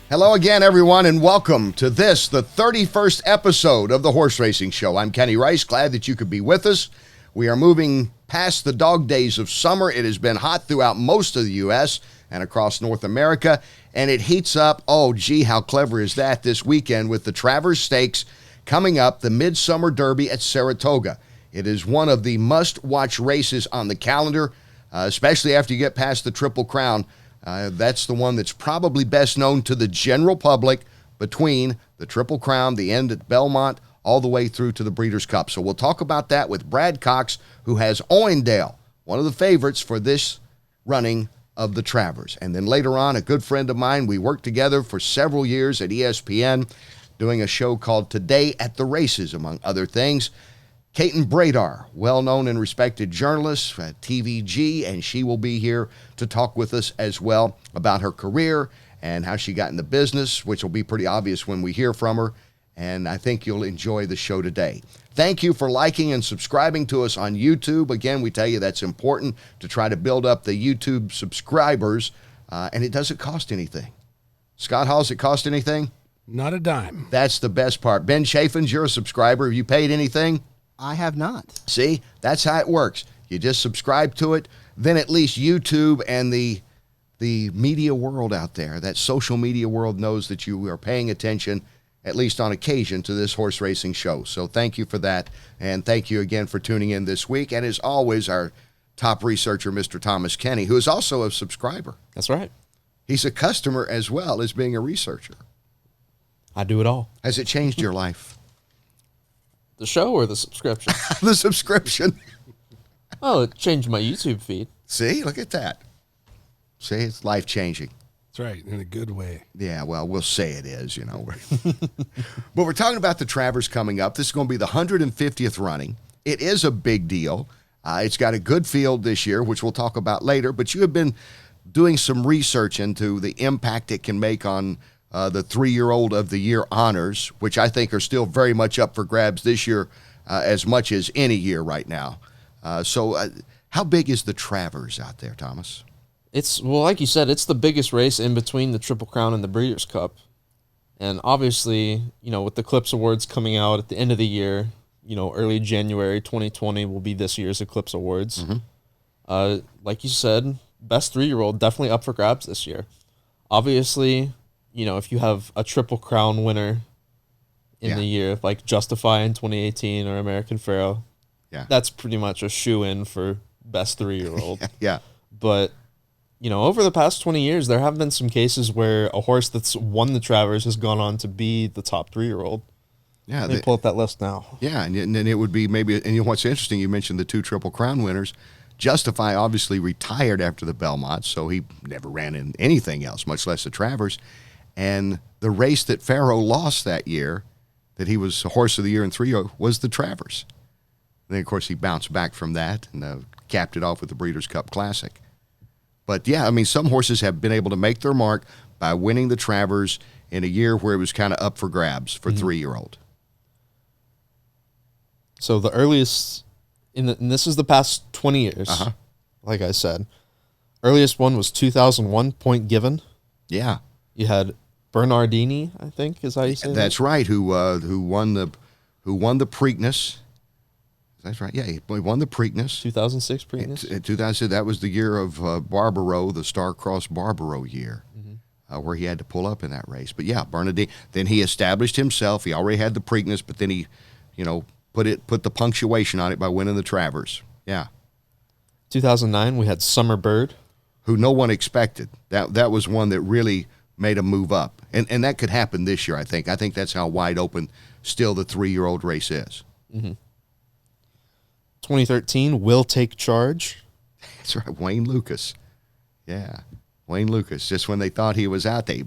Hello again, everyone, and welcome to this, the 31st episode of the Horse Racing Show. I'm Kenny Rice, glad that you could be with us. We are moving past the dog days of summer. It has been hot throughout most of the U.S. and across North America, and it heats up, oh, gee, how clever is that, this weekend with the Travers Stakes coming up, the Midsummer Derby at Saratoga. It is one of the must-watch races on the calendar, especially after you get past the Triple Crown. That's the one that's probably best known to the general public between the Triple Crown, the end at Belmont, all the way through to the Breeders' Cup. So we'll talk about that with Brad Cox, who has Owendale, one of the favorites for this running of the Travers. And then later on, a good friend of mine, we worked together for several years at ESPN, doing a show called Today at the Races, among other things. Caitlin Bradar, well-known and respected journalist at TVG, and she will be here to talk with us as well about her career and how she got in the business, which will be pretty obvious when we hear from her, and I think you'll enjoy the show today. Thank you for liking and subscribing to us on YouTube. Again, we tell you that's important to try to build up the YouTube subscribers, and it doesn't cost anything. Scott Hall, does it cost anything? Not a dime. That's the best part. Ben Chaffins, you're a subscriber. Have you paid anything? I have not. See, that's how it works. You just subscribe to it, then at least YouTube and the media world out there, that social media world, knows that you are paying attention, at least on occasion, to this horse racing show. So thank you for that, and thank you again for tuning in this week. And as always, our top researcher, Mr. Thomas Kenny, who is also a subscriber. That's right. He's a customer as well as being a researcher. I do it all. Has it changed your life? The show or the subscription? The subscription. Oh, it changed my YouTube feed. See, look at that. See, it's life-changing. That's right, in a good way. Yeah, well, we'll say it is, you know. But we're talking about the Travers coming up. This is going to be the 150th running. It is a big deal. It's got a good field this year, which we'll talk about later. But you have been doing some research into the impact it can make on the 3-year-old of the year honors, which I think are still very much up for grabs this year, as much as any year right now. So how big is the Travers out there, Thomas? It's, well, like you said, it's the biggest race in between the Triple Crown and the Breeders' Cup. And obviously, you know, with the Eclipse Awards coming out at the end of the year, you know, early January 2020 will be this year's Eclipse Awards. Mm-hmm. Like you said, best 3-year-old definitely up for grabs this year. Obviously, you know, if you have a Triple Crown winner in the year, like Justify in 2018 or American Pharoah, that's pretty much a shoe-in for best 3-year-old. Yeah. But, you know, over the past 20 years, there have been some cases where a horse that's won the Travers has gone on to be the top 3-year-old. Yeah. Let me pull up that list now. Yeah, and then it would be maybe, and you know what's interesting, you mentioned the 2 Triple Crown winners. Justify obviously retired after the Belmont, so he never ran in anything else, much less the Travers. And the race that Pharoah lost that year, that he was Horse of the Year in 3-year, was the Travers. And then, of course, he bounced back from that and capped it off with the Breeders' Cup Classic. But, yeah, I mean, some horses have been able to make their mark by winning the Travers in a year where it was kind of up for grabs for 3-year-old. So the earliest, and this is the past 20 years, like I said. Earliest one was 2001, Point Given. Yeah. You had Bernardini, I think, is how you say That's that? right, who won the Preakness. That's right. Yeah, he won the Preakness. 2006 Preakness. In 2000, that was the year of Barbaro, the Star-Crossed Barbaro year, where he had to pull up in that race. But yeah, Bernardini. Then he established himself. He already had the Preakness, but then he, you know, put the punctuation on it by winning the Travers. Yeah. 2009, we had Summer Bird, who no one expected. That was one that really made a move up, and that could happen this year. I think that's how wide open still the 3-year-old race is. 2013, Will Take Charge. That's right, Wayne Lucas. Yeah, Wayne Lucas. Just when they thought he was out, they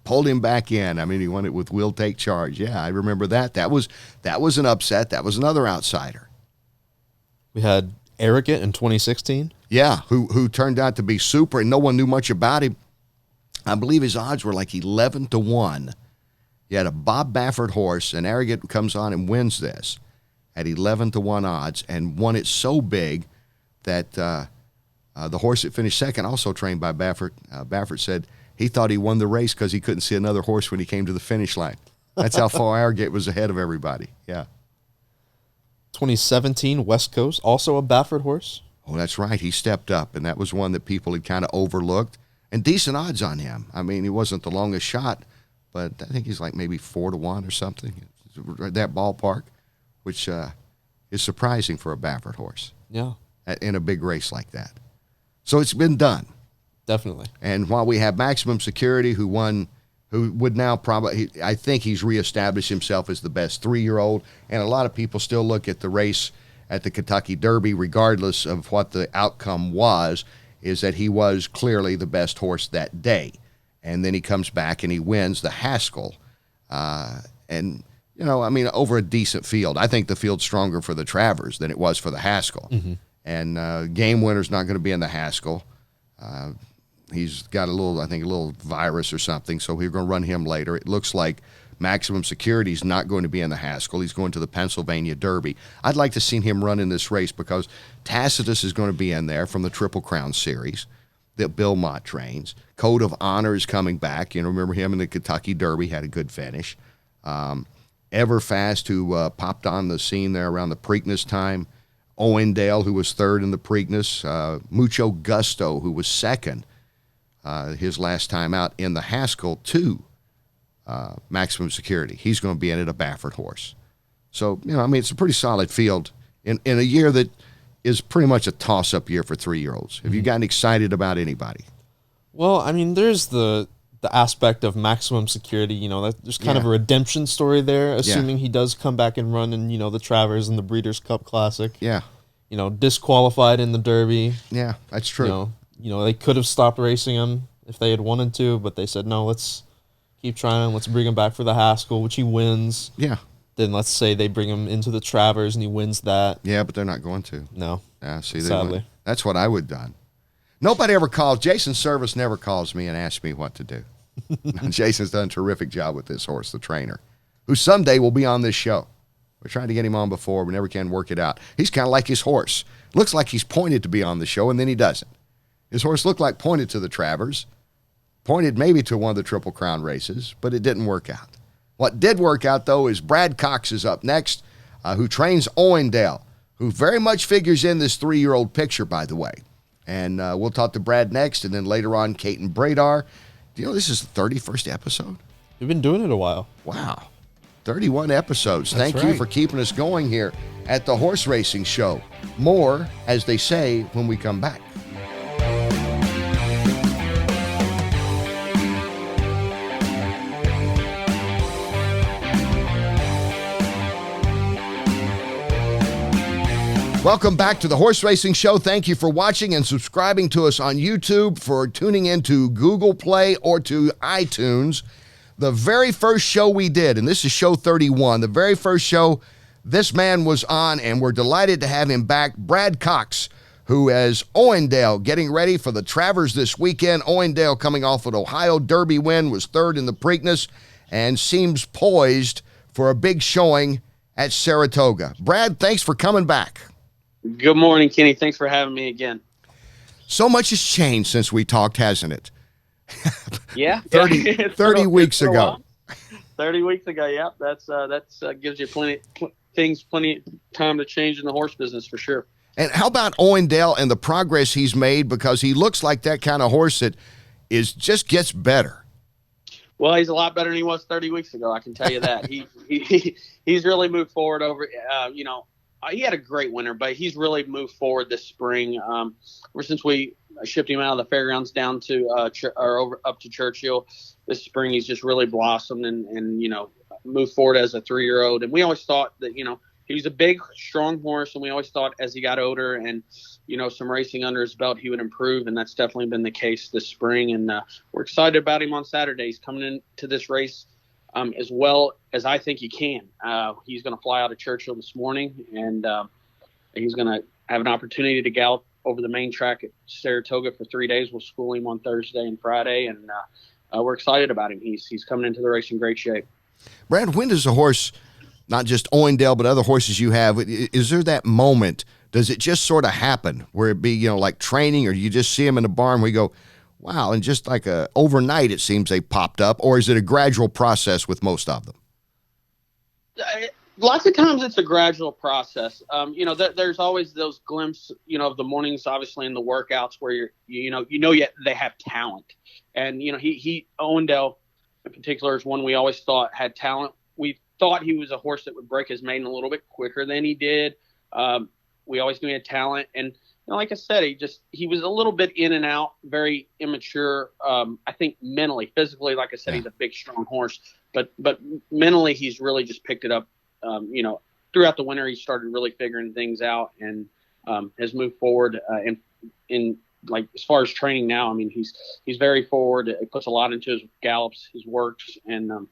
pulled him back in. I mean, he won it with Will Take Charge. Yeah, I remember that. That was an upset. That was another outsider. We had Arrogant in 2016. Yeah, who turned out to be super, and no one knew much about him. I believe his odds were like 11-1. He had a Bob Baffert horse, and Arrogant comes on and wins this at 11-1 odds, and won it so big that the horse that finished second, also trained by Baffert, Baffert said he thought he won the race because he couldn't see another horse when he came to the finish line. That's how far Argate was ahead of everybody. Yeah. 2017 West Coast, also a Baffert horse. Oh, that's right. He stepped up, and that was one that people had kind of overlooked. And decent odds on him. I mean, he wasn't the longest shot, but I think he's like maybe 4-1 or something. That ballpark, which is surprising for a Baffert horse. Yeah. In a big race like that. So it's been done. Definitely. And while we have Maximum Security, who would now probably, I think he's reestablished himself as the best 3-year-old, and a lot of people still look at the race at the Kentucky Derby, regardless of what the outcome was, is that he was clearly the best horse that day. And then he comes back and he wins the Haskell. And, you know, I mean, over a decent field. I think the field's stronger for the Travers than it was for the Haskell. Mm-hmm. And Game Winner's not going to be in the Haskell. He's got a little virus or something, so we're going to run him later. It looks like Maximum Security's not going to be in the Haskell. He's going to the Pennsylvania Derby. I'd like to see him run in this race because Tacitus is going to be in there from the Triple Crown Series that Bill Mott trains. Code of Honor is coming back. You know, remember him in the Kentucky Derby, had a good finish. Everfast, who popped on the scene there around the Preakness time. Owendale, who was third in the Preakness. Mucho Gusto, who was second his last time out in the Haskell, to Maximum Security. He's going to be in it, a Baffert horse. So, you know, I mean, it's a pretty solid field in a year that is pretty much a toss-up year for 3-year-olds. Have you gotten excited about anybody? Well, I mean, there's the aspect of Maximum Security, you know, there's kind of a redemption story there, assuming he does come back and run in, you know, the Travers and the Breeders' Cup Classic. Yeah. You know, disqualified in the Derby. Yeah, that's true. You know, they could have stopped racing him if they had wanted to, but they said, no, let's keep trying. Let's bring him back for the Haskell, which he wins. Yeah. Then let's say they bring him into the Travers and he wins that. Yeah, but they're not going to. No. Yeah, see, sadly. That's what I would have done. Nobody ever calls. Jason Service never calls me and asks me what to do. Jason's done a terrific job with this horse, the trainer, who someday will be on this show. We're trying to get him on before. We never can work it out. He's kind of like his horse. Looks like he's pointed to be on the show, and then he doesn't. His horse looked like pointed to the Travers, pointed maybe to one of the Triple Crown races, but it didn't work out. What did work out, though, is Brad Cox is up next, who trains Owendale, who very much figures in this 3-year-old picture, by the way. And we'll talk to Brad next, and then later on, Kate and Bradar. Do you know this is the 31st episode? We've been doing it a while. Wow. 31 episodes. That's Thank you right. for keeping us going here at the Horse Racing Show. More, as they say, when we come back. Welcome back to the Horse Racing Show. Thank you for watching and subscribing to us on YouTube, for tuning into Google Play or to iTunes. The very first show we did, and this is show 31, the very first show this man was on, and we're delighted to have him back, Brad Cox, who is Owendale, getting ready for the Travers this weekend. Owendale, coming off an Ohio Derby win, was third in the Preakness and seems poised for a big showing at Saratoga. Brad, thanks for coming back. Good morning, Kenny. Thanks for having me again. So much has changed since we talked, hasn't it? Yeah. 30 weeks ago. 30 weeks ago, yeah. That's gives you plenty time to change in the horse business for sure. And how about Owendale and the progress he's made? Because he looks like that kind of horse that just gets better. Well, he's a lot better than he was 30 weeks ago. I can tell you that. He's really moved forward over. He had a great winter, but he's really moved forward this spring. Ever since we shipped him out of the fairgrounds down to up to Churchill this spring, he's just really blossomed and moved forward as a 3-year-old. And we always thought that he was a big, strong horse, and we always thought as he got older and some racing under his belt, he would improve, and that's definitely been the case this spring. And we're excited about him on Saturday. He's coming into this race as well as I think he can. He's going to fly out of Churchill this morning, and he's going to have an opportunity to gallop over the main track at Saratoga for 3 days. We'll school him on Thursday and Friday, and we're excited about him. He's coming into the race in great shape. Brad, when does a horse, not just Owendale, but other horses you have, is there that moment? Does it just sort of happen where it be, like training, or you just see him in the barn where you go, Wow, and just like overnight, it seems they popped up, or is it a gradual process with most of them? Lots of times it's a gradual process. There's always those glimpses, of the mornings, obviously in the workouts where they have talent, and he Owendale in particular is one we always thought had talent. We thought he was a horse that would break his maiden a little bit quicker than he did. We always knew he had talent, and like I said, he was a little bit in and out, very immature. I think mentally, physically, like I said, he's a big, strong horse, but mentally, he's really just picked it up. Throughout the winter, he started really figuring things out and has moved forward. In like as far as training now, I mean, he's very forward. He puts a lot into his gallops, his works, and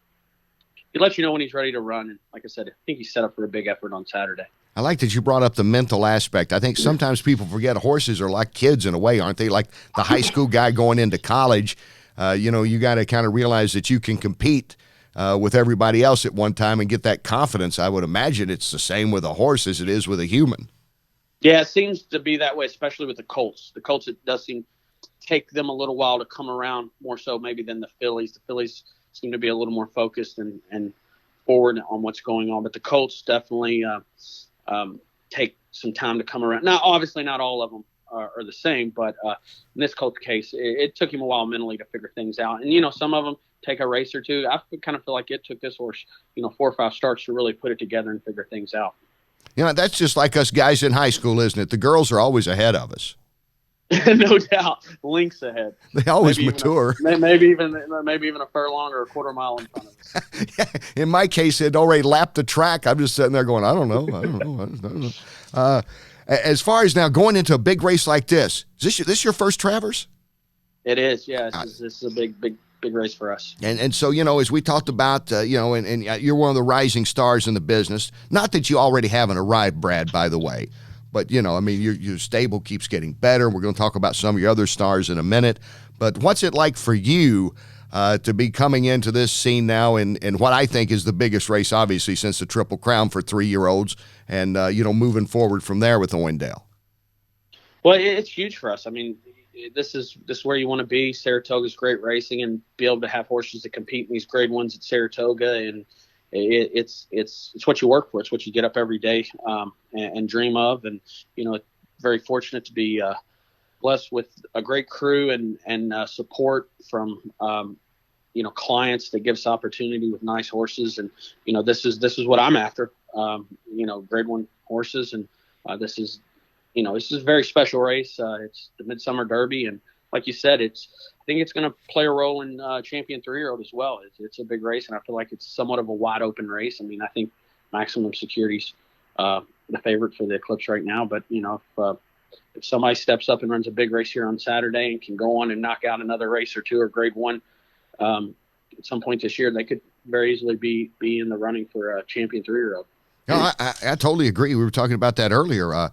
he lets you know when he's ready to run. And like I said, I think he's set up for a big effort on Saturday. I like that you brought up the mental aspect. I think sometimes people forget horses are like kids in a way, aren't they? Like the high school guy going into college. You got to kind of realize that you can compete with everybody else at one time and get that confidence. I would imagine it's the same with a horse as it is with a human. Yeah, it seems to be that way, especially with the colts. The colts, it does seem to take them a little while to come around, more so maybe than the fillies. The fillies seem to be a little more focused and forward on what's going on, but the colts definitely take some time to come around. Now, obviously, not all of them are the same, but in this Colts case, it took him a while mentally to figure things out. And, some of them take a race or two. I kind of feel like it took this horse, 4 or 5 starts to really put it together and figure things out. That's just like us guys in high school, isn't it? The girls are always ahead of us. No doubt. Links ahead. They always mature. Maybe even a furlong or a quarter mile in front of us. In my case, they'd already lapped the track. I'm just sitting there going, I don't know. As far as now going into a big race like this, is this your first Travers? It is, yeah. This is a big race for us. And so, as we talked about, and you're one of the rising stars in the business. Not that you already haven't arrived, Brad, by the way. But, your stable keeps getting better. We're going to talk about some of your other stars in a minute. But what's it like for you to be coming into this scene now in what I think is the biggest race, obviously, since the Triple Crown for 3-year-olds and, moving forward from there with Owendale? Well, it's huge for us. I mean, this is where you want to be. Saratoga's great racing, and be able to have horses that compete in these grade ones at Saratoga, and it's what you work for. It's what you get up every day and dream of. And very fortunate to be blessed with a great crew and support from clients that give us opportunity with nice horses. And this is what I'm after. Grade 1 horses, and this is a very special race. It's the Midsummer Derby, and like you said, I think it's going to play a role in Champion 3-year-old as well. It's a big race, and I feel like it's somewhat of a wide open race. I mean, I think Maximum Security's the favorite for the Eclipse right now, but if somebody steps up and runs a big race here on Saturday and can go on and knock out another race or two or grade 1 at some point this year, they could very easily be in the running for a Champion 3-year-old. No, I totally agree. We were talking about that earlier.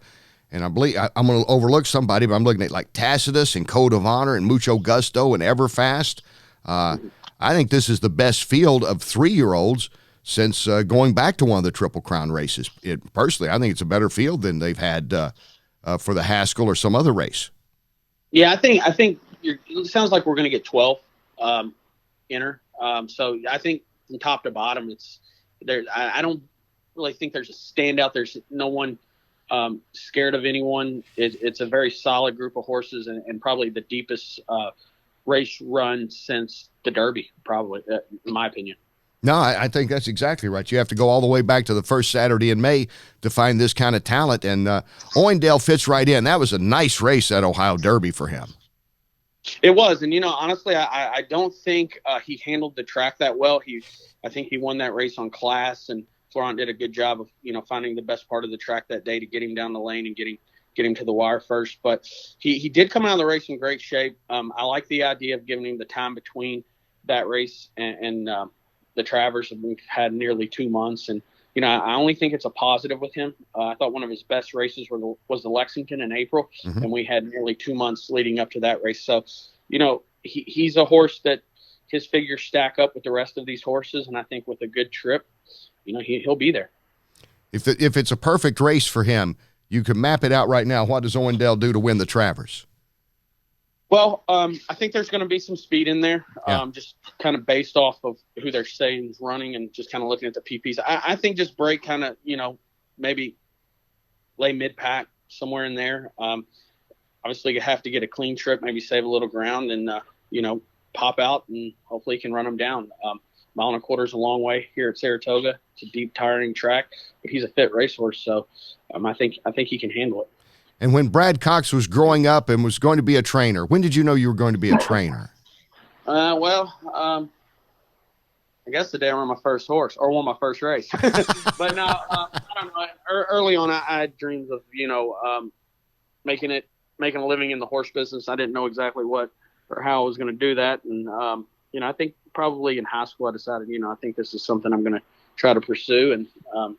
And I believe I'm going to overlook somebody, but I'm looking at like Tacitus and Code of Honor and Mucho Gusto and Everfast. I think this is the best field of 3-year-olds since going back to one of the Triple Crown races. Personally, I think it's a better field than they've had for the Haskell or some other race. Yeah, I think it sounds like we're going to get 12 enter. So I think from top to bottom, it's there. I don't really think there's a standout. There's no one scared of anyone. It's a very solid group of horses and probably the deepest race run since the Derby, probably, in my opinion. No, I think that's exactly right. You have to go all the way back to the first Saturday in May to find this kind of talent, and Owendale fits right in. That was a nice race at Ohio Derby for him. It was, and honestly, I don't think he handled the track that well. I think he won that race on class, and Florent did a good job of finding the best part of the track that day to get him down the lane and get him to the wire first. But he did come out of the race in great shape. I like the idea of giving him the time between that race and the Travers. We've had nearly 2 months, and I only think it's a positive with him. I thought one of his best races was the Lexington in April, and we had nearly 2 months leading up to that race. So he's a horse that his figures stack up with the rest of these horses, and I think with a good trip, he'll be there. If it's a perfect race for him, you can map it out right now. What does Owendale do to win the Travers? Well, I think there's going to be some speed in there, Yeah. just kind of based off of who they're saying is running and just kind of looking at the PPs. I think just break kind of, maybe lay mid-pack somewhere in there. Obviously, you have to get a clean trip, maybe save a little ground and, pop out and hopefully he can run them down. Mile and a quarter is a long way here at Saratoga. It's a deep, tiring track, but he's a fit racehorse, so I think he can handle it. And when Brad Cox was growing up and was going to be a trainer, when did you know you were going to be a trainer? I guess the day I ran my first horse or won my first race. But no, I don't know. Early on, I had dreams of, making a living in the horse business. I didn't know exactly what or how I was going to do that. And, I think probably in high school I decided, I think this is something I'm going to try to pursue. And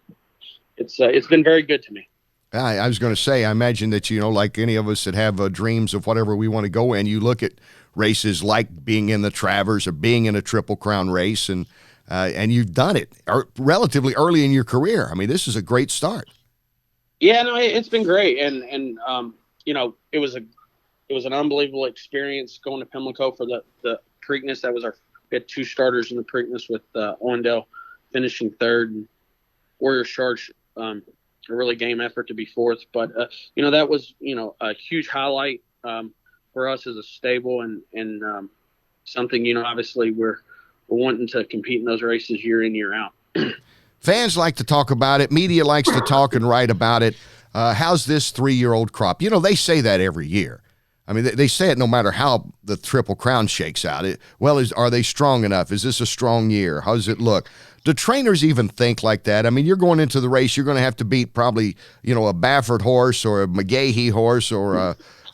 it's been very good to me. I was going to say, I imagine that, like any of us that have dreams of whatever we want to go in, you look at races like being in the Travers or being in a Triple Crown race, and you've done it relatively early in your career. I mean, this is a great start. Yeah, no, it's been great. And it was an unbelievable experience going to Pimlico for the Preakness. We had 2 starters in the Preakness with Owendale finishing 3rd and Warriors Charge, a really game effort to be 4th. But, that was, a huge highlight for us as a stable and something, obviously we're wanting to compete in those races year in, year out. Fans like to talk about it. Media likes to talk and write about it. How's this 3-year-old crop? They say that every year. I mean, they say it no matter how the Triple Crown shakes out. Are they strong enough? Is this a strong year? How does it look? Do trainers even think like that? I mean, you're going into the race, you're going to have to beat probably, a Baffert horse or a McGahee horse or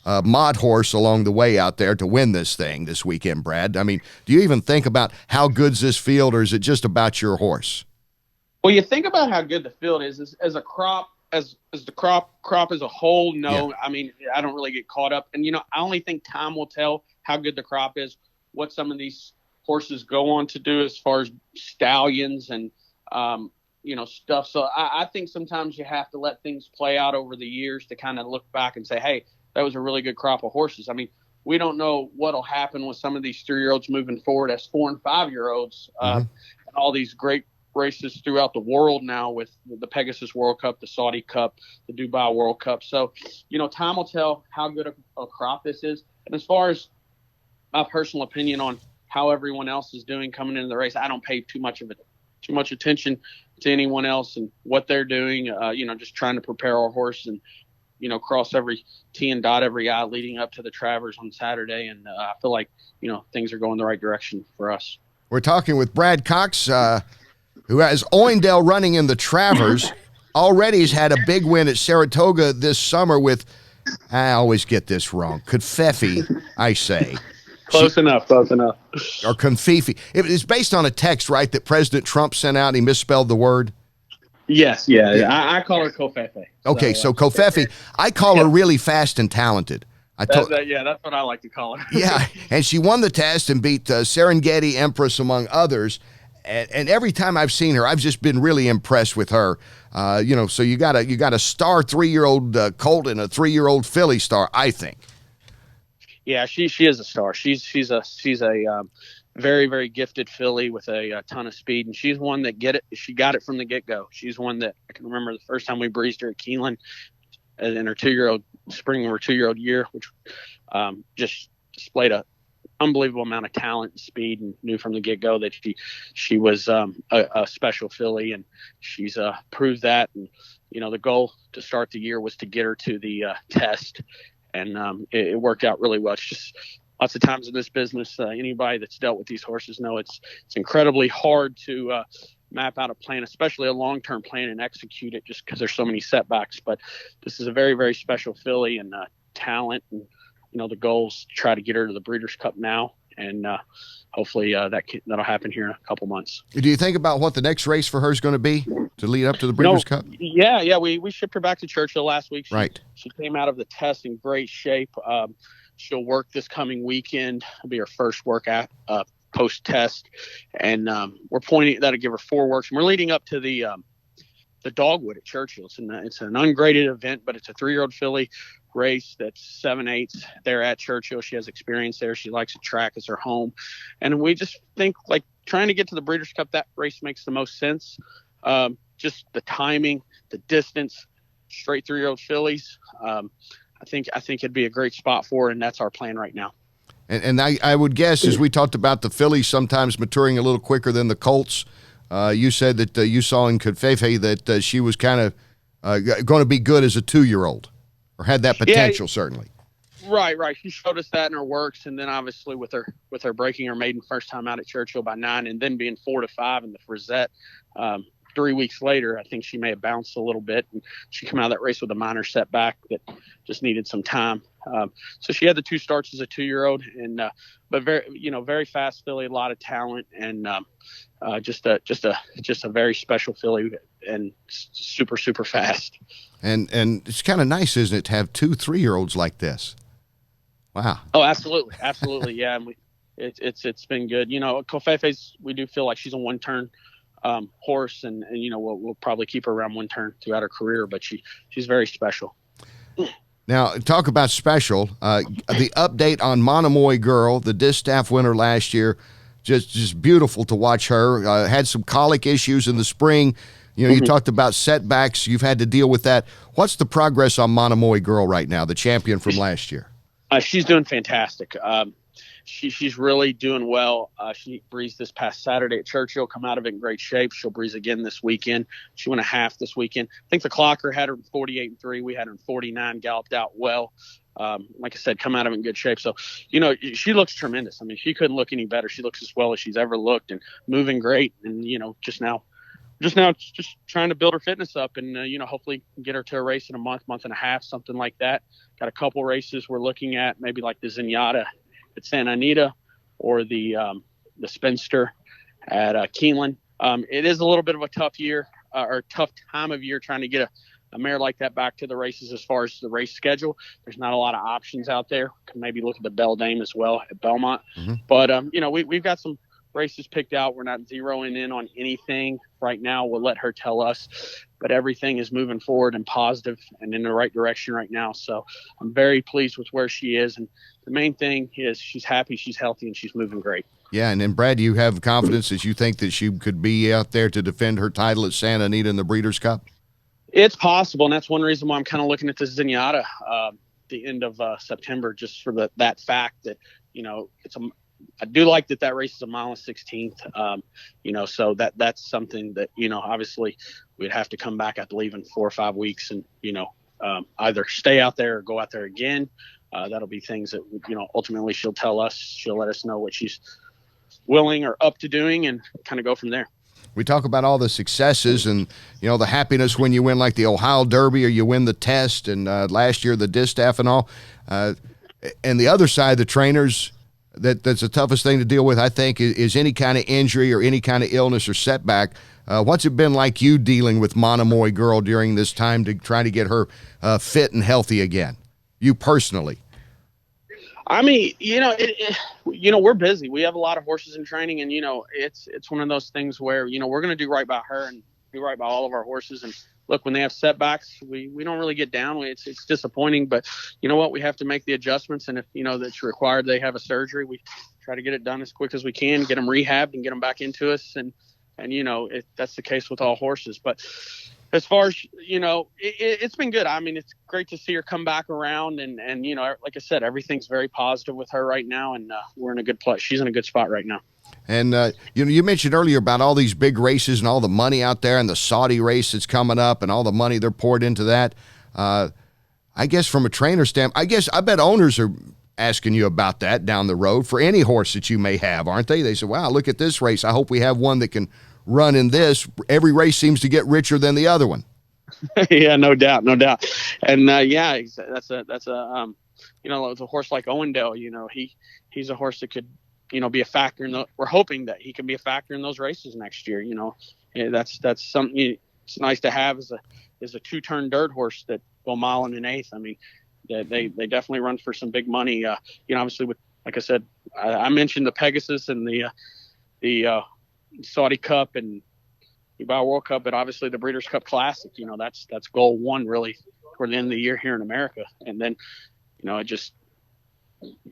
a Mott horse along the way out there to win this thing this weekend, Brad. I mean, do you even think about how good's this field, or is it just about your horse? Well, you think about how good the field is as a crop. As the crop as a whole, no. Yeah. I mean, I don't really get caught up. And, I only think time will tell how good the crop is, what some of these horses go on to do as far as stallions and, stuff. So I think sometimes you have to let things play out over the years to kind of look back and say, hey, that was a really good crop of horses. I mean, we don't know what will happen with some of these 3-year-olds moving forward as 4- and 5-year-olds and all these great races throughout the world now with the Pegasus World Cup, the Saudi Cup, the Dubai World Cup. So, time will tell how good a crop this is. And as far as my personal opinion on how everyone else is doing coming into the race, I don't pay too much attention to anyone else and what they're doing. Just trying to prepare our horse and, cross every T and dot every I leading up to the Travers on Saturday. And I feel like, things are going the right direction for us. We're talking with Brad Cox, who has Owendale running in the Travers. Already has had a big win at Saratoga this summer with, I always get this wrong, Covfefe, I say. Close enough. Or Covfefe. It's based on a text, right, that President Trump sent out. He misspelled the word. Yes, yeah. I call her Covfefe. Okay, so Covfefe. I call her really fast and talented. That's what I like to call her. Yeah, and she won the test and beat Serengeti Empress, among others. And every time I've seen her, I've just been really impressed with her. So you got a star 3-year-old colt and a 3-year-old filly star, I think. Yeah, she is a star. She's a very, very gifted filly with a ton of speed, and she's one that she got it from the get-go. She's one that I can remember the first time we breezed her at Keeneland in her 2-year-old spring of her 2-year-old year, which just displayed a unbelievable amount of talent and speed, and knew from the get-go that she was a special filly, and she's proved that. And the goal to start the year was to get her to the test, and it worked out really well. It's just lots of times in this business, anybody that's dealt with these horses know it's incredibly hard to map out a plan, especially a long-term plan, and execute it, just because there's so many setbacks. But this is a very, very special filly and talent, and the goals to try to get her to the Breeders' Cup now, and hopefully that'll happen here in a couple months. Do you think about what the next race for her is going to be to lead up to the Breeders' Cup? Yeah. We shipped her back to Churchill last week. She came out of the test in great shape. She'll work this coming weekend. It'll be her first work post-test, and we're pointing that'll give her 4 works. And we're leading up to the the Dogwood at Churchill. It's an ungraded event, but it's a 3-year-old filly race that's 7/8 there at Churchill. She has experience there. She likes the track as her home. And we just think like trying to get to the Breeders' Cup, that race makes the most sense. Just the timing, the distance, straight 3-year-old fillies. I think it'd be a great spot for her, and that's our plan right now. And I would guess, as we talked about the fillies sometimes maturing a little quicker than the colts, you said that you saw in Covfefe that she was kind of going to be good as a 2-year-old, or had that potential, certainly. Right. She showed us that in her works, and then obviously with her breaking her maiden first time out at Churchill by 9, and then being 4-5 in the Frisette. 3 weeks later, I think she may have bounced a little bit, and she came out of that race with a minor setback that just needed some time. So she had the 2 starts as a 2-year-old, and but very fast filly, a lot of talent, and just a very special filly, and super fast. And it's kind of nice, isn't it, to have 2 3-year-olds like this? Wow. Oh, absolutely, yeah. And it's been good. Covfefe's, we do feel like she's a 1-turn horse, and we'll probably keep her around 1 turn throughout her career, but she's very special. Now, talk about special. The update on Monomoy Girl, the distaff winner last year, just beautiful to watch her. Had some colic issues in the spring. You talked about setbacks. You've had to deal with that. What's the progress on Monomoy Girl right now, the champion from last year? She's doing fantastic. She's really doing well. She breezed this past Saturday at Churchill, come out of it in great shape. She'll breeze again this weekend. She went a half this weekend. I think the clocker had her 48-3. We had her in 49, galloped out well. Like I said, come out of it in good shape. So, she looks tremendous. I mean, she couldn't look any better. She looks as well as she's ever looked, and moving great. And, just now just trying to build her fitness up, and, hopefully get her to a race in a month and a half, something like that. Got a couple races we're looking at, maybe like the Zenyatta at Santa Anita, or the Spinster at Keeneland. It is a little bit of a tough year, or tough time of year, trying to get a mare like that back to the races as far as the race schedule. There's not a lot of options out there. Can maybe look at the Belle Dame as well at Belmont. Mm-hmm. But, we've got some races picked out. We're not zeroing in on anything right now. We'll let her tell us, but everything is moving forward and positive and in the right direction right now. So I'm very pleased with where she is. And the main thing is she's happy, she's healthy, and she's moving great. Yeah. And then, Brad, you have confidence that you think that she could be out there to defend her title at Santa Anita in the Breeders' Cup? It's possible. And that's one reason why I'm kind of looking at this Zenyatta the end of September, just for that fact that, I do like that race is a 1.16 miles. So that's something that, obviously we'd have to come back, I believe, in 4 or 5 weeks and, either stay out there or go out there again. That'll be things that, ultimately she'll tell us. She'll let us know what she's willing or up to doing, and kind of go from there. We talk about all the successes and, the happiness when you win like the Ohio Derby, or you win the test, and last year the distaff and all. And the other side, the trainers, that's the toughest thing to deal with, I think, is any kind of injury or any kind of illness or setback. What's it been like you dealing with Monomoy Girl during this time to try to get her fit and healthy again, you personally? I mean, we're busy. We have a lot of horses in training, and, it's one of those things where, we're going to do right by her and do right by all of our horses. And look, when they have setbacks, we don't really get down. It's disappointing, but you know what? We have to make the adjustments. And if, that's required, they have a surgery, we try to get it done as quick as we can, get them rehabbed and get them back into us. And that's the case with all horses. But as far as, it's been good. I mean, it's great to see her come back around, and like I said, everything's very positive with her right now, and we're in a good place. She's in a good spot right now. And, you mentioned earlier about all these big races and all the money out there, and the Saudi race that's coming up and all the money they're poured into that. I guess from a trainer standpoint, I bet owners are asking you about that down the road for any horse that you may have, aren't they? They say, wow, look at this race. I hope we have one that can run in this. Every race seems to get richer than the other one. Yeah, no doubt. And that's a it's a horse like Owendale. He's a horse that could be a factor in we're hoping that he can be a factor in those races next year. That's something it's nice to have as a 2-turn dirt horse that go 1 mile and 1/8. I mean, they definitely run for some big money. Obviously, with, like I said, I mentioned the Pegasus and the Saudi Cup, and you buy a World Cup, but obviously the Breeders' Cup Classic, that's goal one really for the end of the year here in America. And then, it just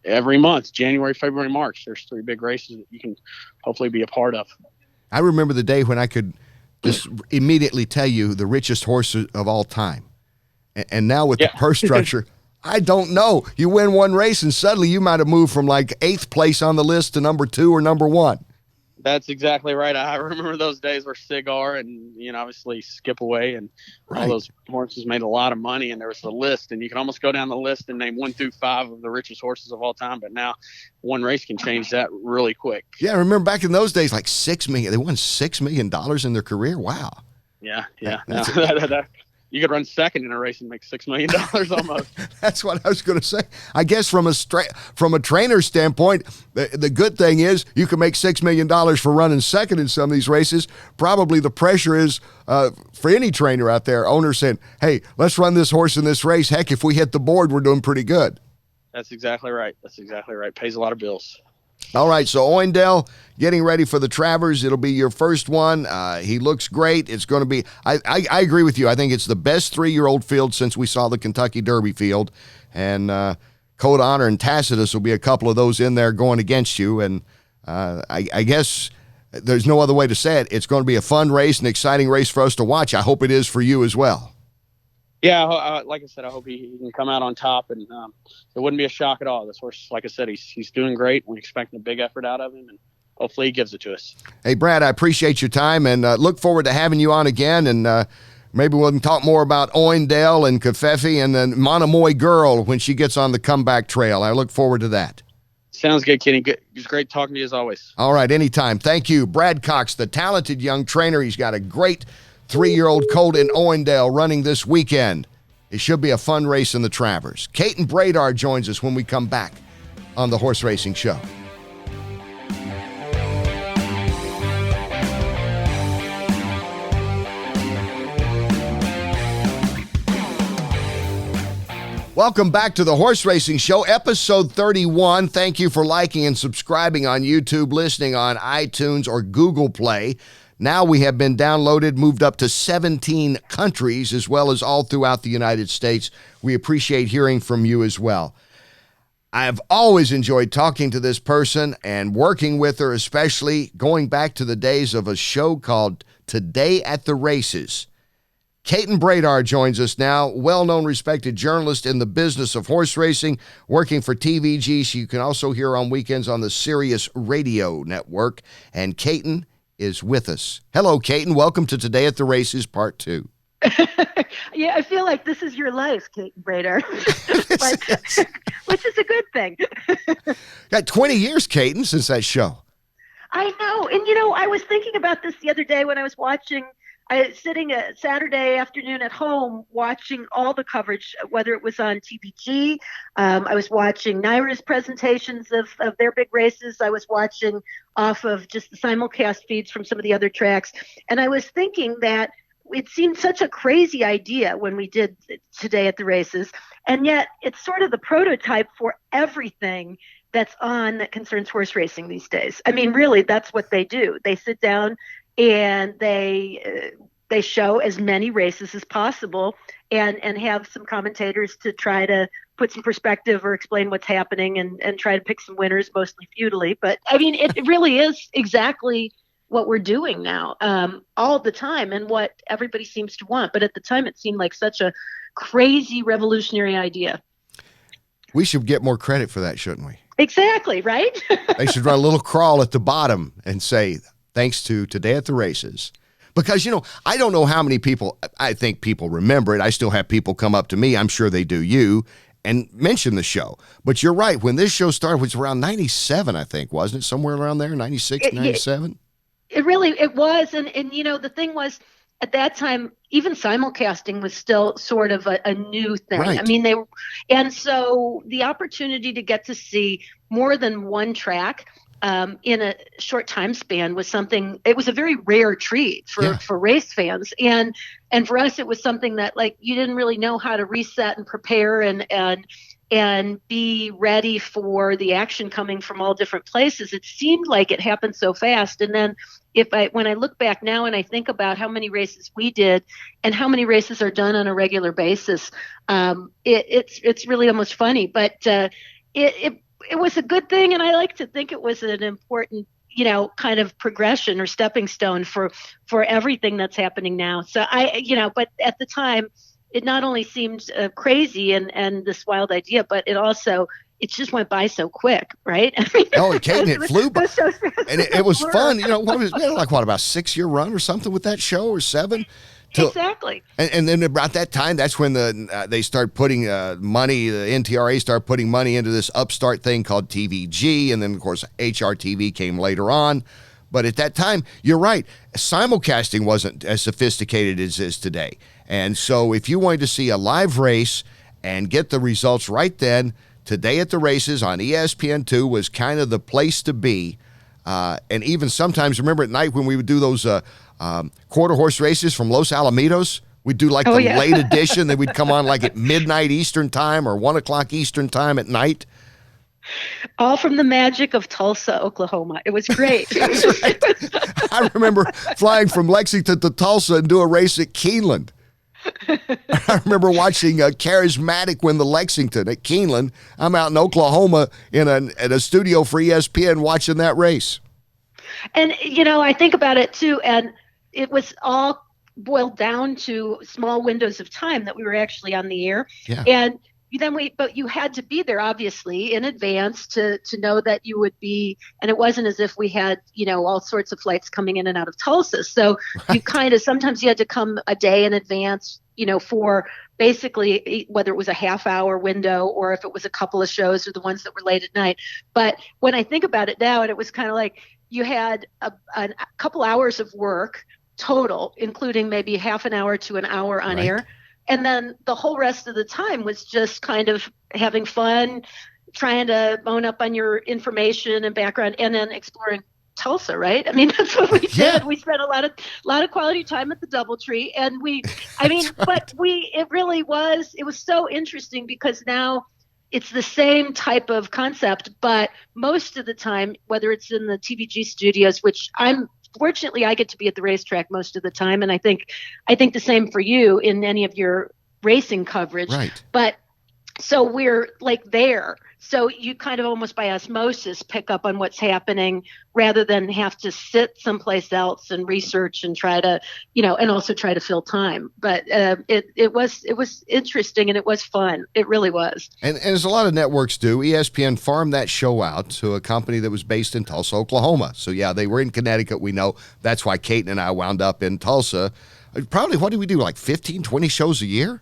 every month, January, February, March, there's 3 big races that you can hopefully be a part of. I remember the day when I could just immediately tell you the richest horse of all time. And now with the purse structure, I don't know. You win one race and suddenly you might have moved from like 8th place on the list to number 2 or number 1. That's exactly right. I remember those days where Cigar and, obviously Skip Away and all those horses made a lot of money, and there was a list, and you can almost go down the list and name 1 through 5 of the richest horses of all time. But now one race can change that really quick. Yeah, I remember back in those days, like $6 million. They won $6 million in their career. Wow. Yeah. You could run second in a race and make $6 million almost. That's what I was going to say. I guess from a trainer standpoint, the good thing is you can make $6 million for running second in some of these races. Probably the pressure is for any trainer out there, owner saying, hey, let's run this horse in this race. Heck, if we hit the board, we're doing pretty good. That's exactly right. Pays a lot of bills. All right, so Owendale getting ready for the Travers. It'll be your first one. He looks great. It's going to be – I agree with you. I think it's the best 3-year-old field since we saw the Kentucky Derby field. And Code Honor and Tacitus will be a couple of those in there going against you. And I guess there's no other way to say it. It's going to be a fun race, an exciting race for us to watch. I hope it is for you as well. Yeah, like I said, I hope he can come out on top, and it wouldn't be a shock at all. This horse, like I said, he's doing great. We're expecting a big effort out of him, and hopefully he gives it to us. Hey, Brad, I appreciate your time, and look forward to having you on again, and maybe we'll talk more about Owendale and Covfefe and then Monomoy Girl when she gets on the comeback trail. I look forward to that. Sounds good, Kenny. Good. It was great talking to you as always. All right, anytime. Thank you. Brad Cox, the talented young trainer. He's got a great 3-year-old colt in Owendale running this weekend. It should be a fun race in the Travers. Caton Bradar joins us when we come back on the Horse Racing Show. Welcome back to the Horse Racing Show, episode 31. Thank you for liking and subscribing on YouTube, listening on iTunes or Google Play. Now we have been downloaded, moved up to 17 countries, as well as all throughout the United States. We appreciate hearing from you as well. I've always enjoyed talking to this person and working with her, especially going back to the days of a show called Today at the Races. Caton Bradar joins us now, well-known, respected journalist in the business of horse racing, working for TVG. So you can also hear on weekends on the Sirius Radio Network. And Caton is with us. Hello, Caton. Welcome to Today at the Races, Part 2. Yeah, I feel like this is your life, Caton Bradar, which is a good thing. Got 20 years, Caton, since that show. I know. And, I was thinking about this the other day when I was sitting a Saturday afternoon at home watching all the coverage, whether it was on TVG. I was watching Naira's presentations of their big races. I was watching off of just the simulcast feeds from some of the other tracks. And I was thinking that it seemed such a crazy idea when we did Today at the Races. And yet it's sort of the prototype for everything that's on that concerns horse racing these days. I mean, really, that's what they do. They sit down and they show as many races as possible and have some commentators to try to put some perspective or explain what's happening and try to pick some winners, mostly futilely. But I mean, it really is exactly what we're doing now all the time and what everybody seems to want. But at the time, it seemed like such a crazy revolutionary idea. We should get more credit for that, shouldn't we? Exactly, right? They should run a little crawl at the bottom and say, thanks to Today at the Races. Because, I don't know how many people, I think people remember it. I still have people come up to me, I'm sure they do you, and mention the show. But you're right. When this show started, it was around 97, I think, wasn't it? Somewhere around there, 96, 97? It was. And the thing was, at that time, even simulcasting was still sort of a new thing. Right. I mean, and so the opportunity to get to see more than one track in a short time span was something. It was a very rare treat for race fans, and for us, it was something that you didn't really know how to reset and prepare and be ready for the action coming from all different places. It seemed like it happened so fast, and then when I look back now and I think about how many races we did and how many races are done on a regular basis, it's really almost funny. But it was a good thing, and I like to think it was an important, kind of progression or stepping stone for everything that's happening now. So but at the time, it not only seemed crazy and this wild idea, but it just went by so quick, right? I mean, Kate, it flew by. So And it was fun. We had about a 6-year run or something with that show, or 7? Exactly. And then about that time, that's when they start putting money, the NTRA started putting money into this upstart thing called TVG, and then, of course, HRTV came later on. But at that time, you're right, simulcasting wasn't as sophisticated as it is today. And so if you wanted to see a live race and get the results right then, Today at the Races on ESPN2 was kind of the place to be. And even sometimes, remember at night when we would do those quarter horse races from Los Alamitos, we'd do like late edition. Then we'd come on like at midnight Eastern time or 1 o'clock Eastern time at night. All from the magic of Tulsa, Oklahoma. It was great. That's right. I remember flying from Lexington to Tulsa and do a race at Keeneland. I remember watching Charismatic win the Lexington at Keeneland. I'm out in Oklahoma at a studio for ESPN watching that race. And, I think about it too, and it was all boiled down to small windows of time that we were actually on the air. Yeah. And but you had to be there obviously in advance to know that you would be, and it wasn't as if we had, all sorts of flights coming in and out of Tulsa. So you sometimes you had to come a day in advance, for basically whether it was a half hour window or if it was a couple of shows or the ones that were late at night. But when I think about it now, and it was kind of like you had a couple hours of work total, including maybe half an hour to an hour on air. And then the whole rest of the time was just kind of having fun, trying to bone up on your information and background, and then exploring Tulsa, right? I mean, that's what we did. Yeah. We spent a lot of quality time at the DoubleTree, and it was so interesting because now it's the same type of concept, but most of the time, whether it's in the TVG studios, which fortunately, I get to be at the racetrack most of the time, and I think the same for you in any of your racing coverage. Right. But so we're like there. So you kind of almost by osmosis pick up on what's happening rather than have to sit someplace else and research and try to, and also try to fill time. But it was interesting and it was fun. It really was. And as a lot of networks do, ESPN farmed that show out to a company that was based in Tulsa, Oklahoma. So, yeah, they were in Connecticut. We know that's why Kate and I wound up in Tulsa. Probably, what did we do, like 15, 20 shows a year?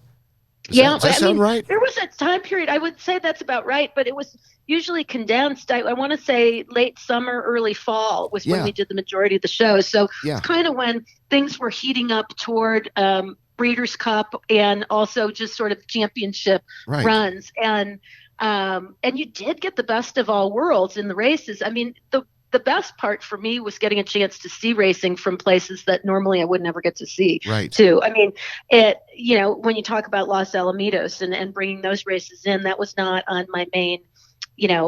Does that sound right? There was a time period, I would say that's about right, but it was usually condensed. I want to say late summer, early fall was when we did the majority of the shows. So it's kind of when things were heating up toward Breeders' Cup and also just sort of championship runs. And you did get the best of all worlds in the races. I mean, the best part for me was getting a chance to see racing from places that normally I would never get to see too. I mean, when you talk about Los Alamitos and bringing those races in, that was not on my main,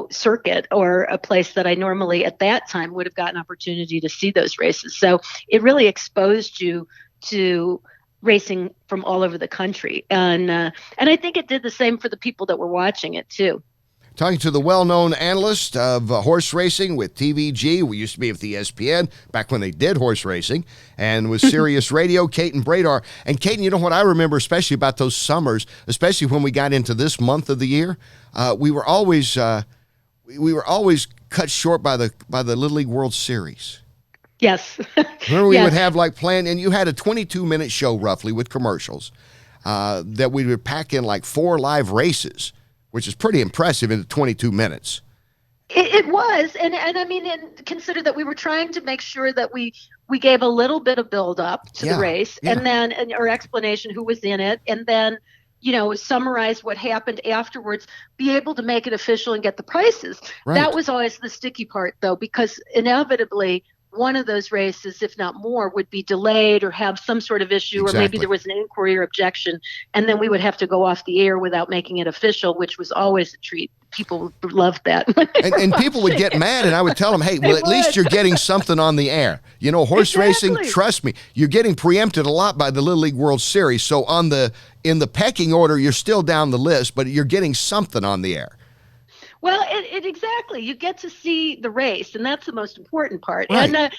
circuit or a place that I normally at that time would have gotten opportunity to see those races. So it really exposed you to racing from all over the country. And I think it did the same for the people that were watching it too. Talking to the well-known analyst of horse racing with TVG. We used to be with ESPN back when they did horse racing, and with Sirius Radio, Kate and Bradar. And Kate, you know what I remember especially about those summers, especially when we got into this month of the year, we were always cut short by the Little League World Series. Yes. Remember we would have like planned, and you had a 22-minute show roughly with commercials that we would pack in like 4 live races, which is pretty impressive in 22 minutes. It was, and I mean, and consider that we were trying to make sure that we gave a little bit of build up to the race, and then our explanation who was in it, and then summarize what happened afterwards, be able to make it official and get the prices. That was always the sticky part, though, because inevitably one of those races, if not more, would be delayed or have some sort of issue, or maybe there was an inquiry or objection, and then we would have to go off the air without making it official, which was always a treat. People loved that. And people would get mad, and I would tell them, hey, well, at least you're getting something on the air. You know, horse racing, trust me, you're getting preempted a lot by the Little League World Series. So in the pecking order, you're still down the list, but you're getting something on the air. Well, exactly. You get to see the race, and that's the most important part. Right. And,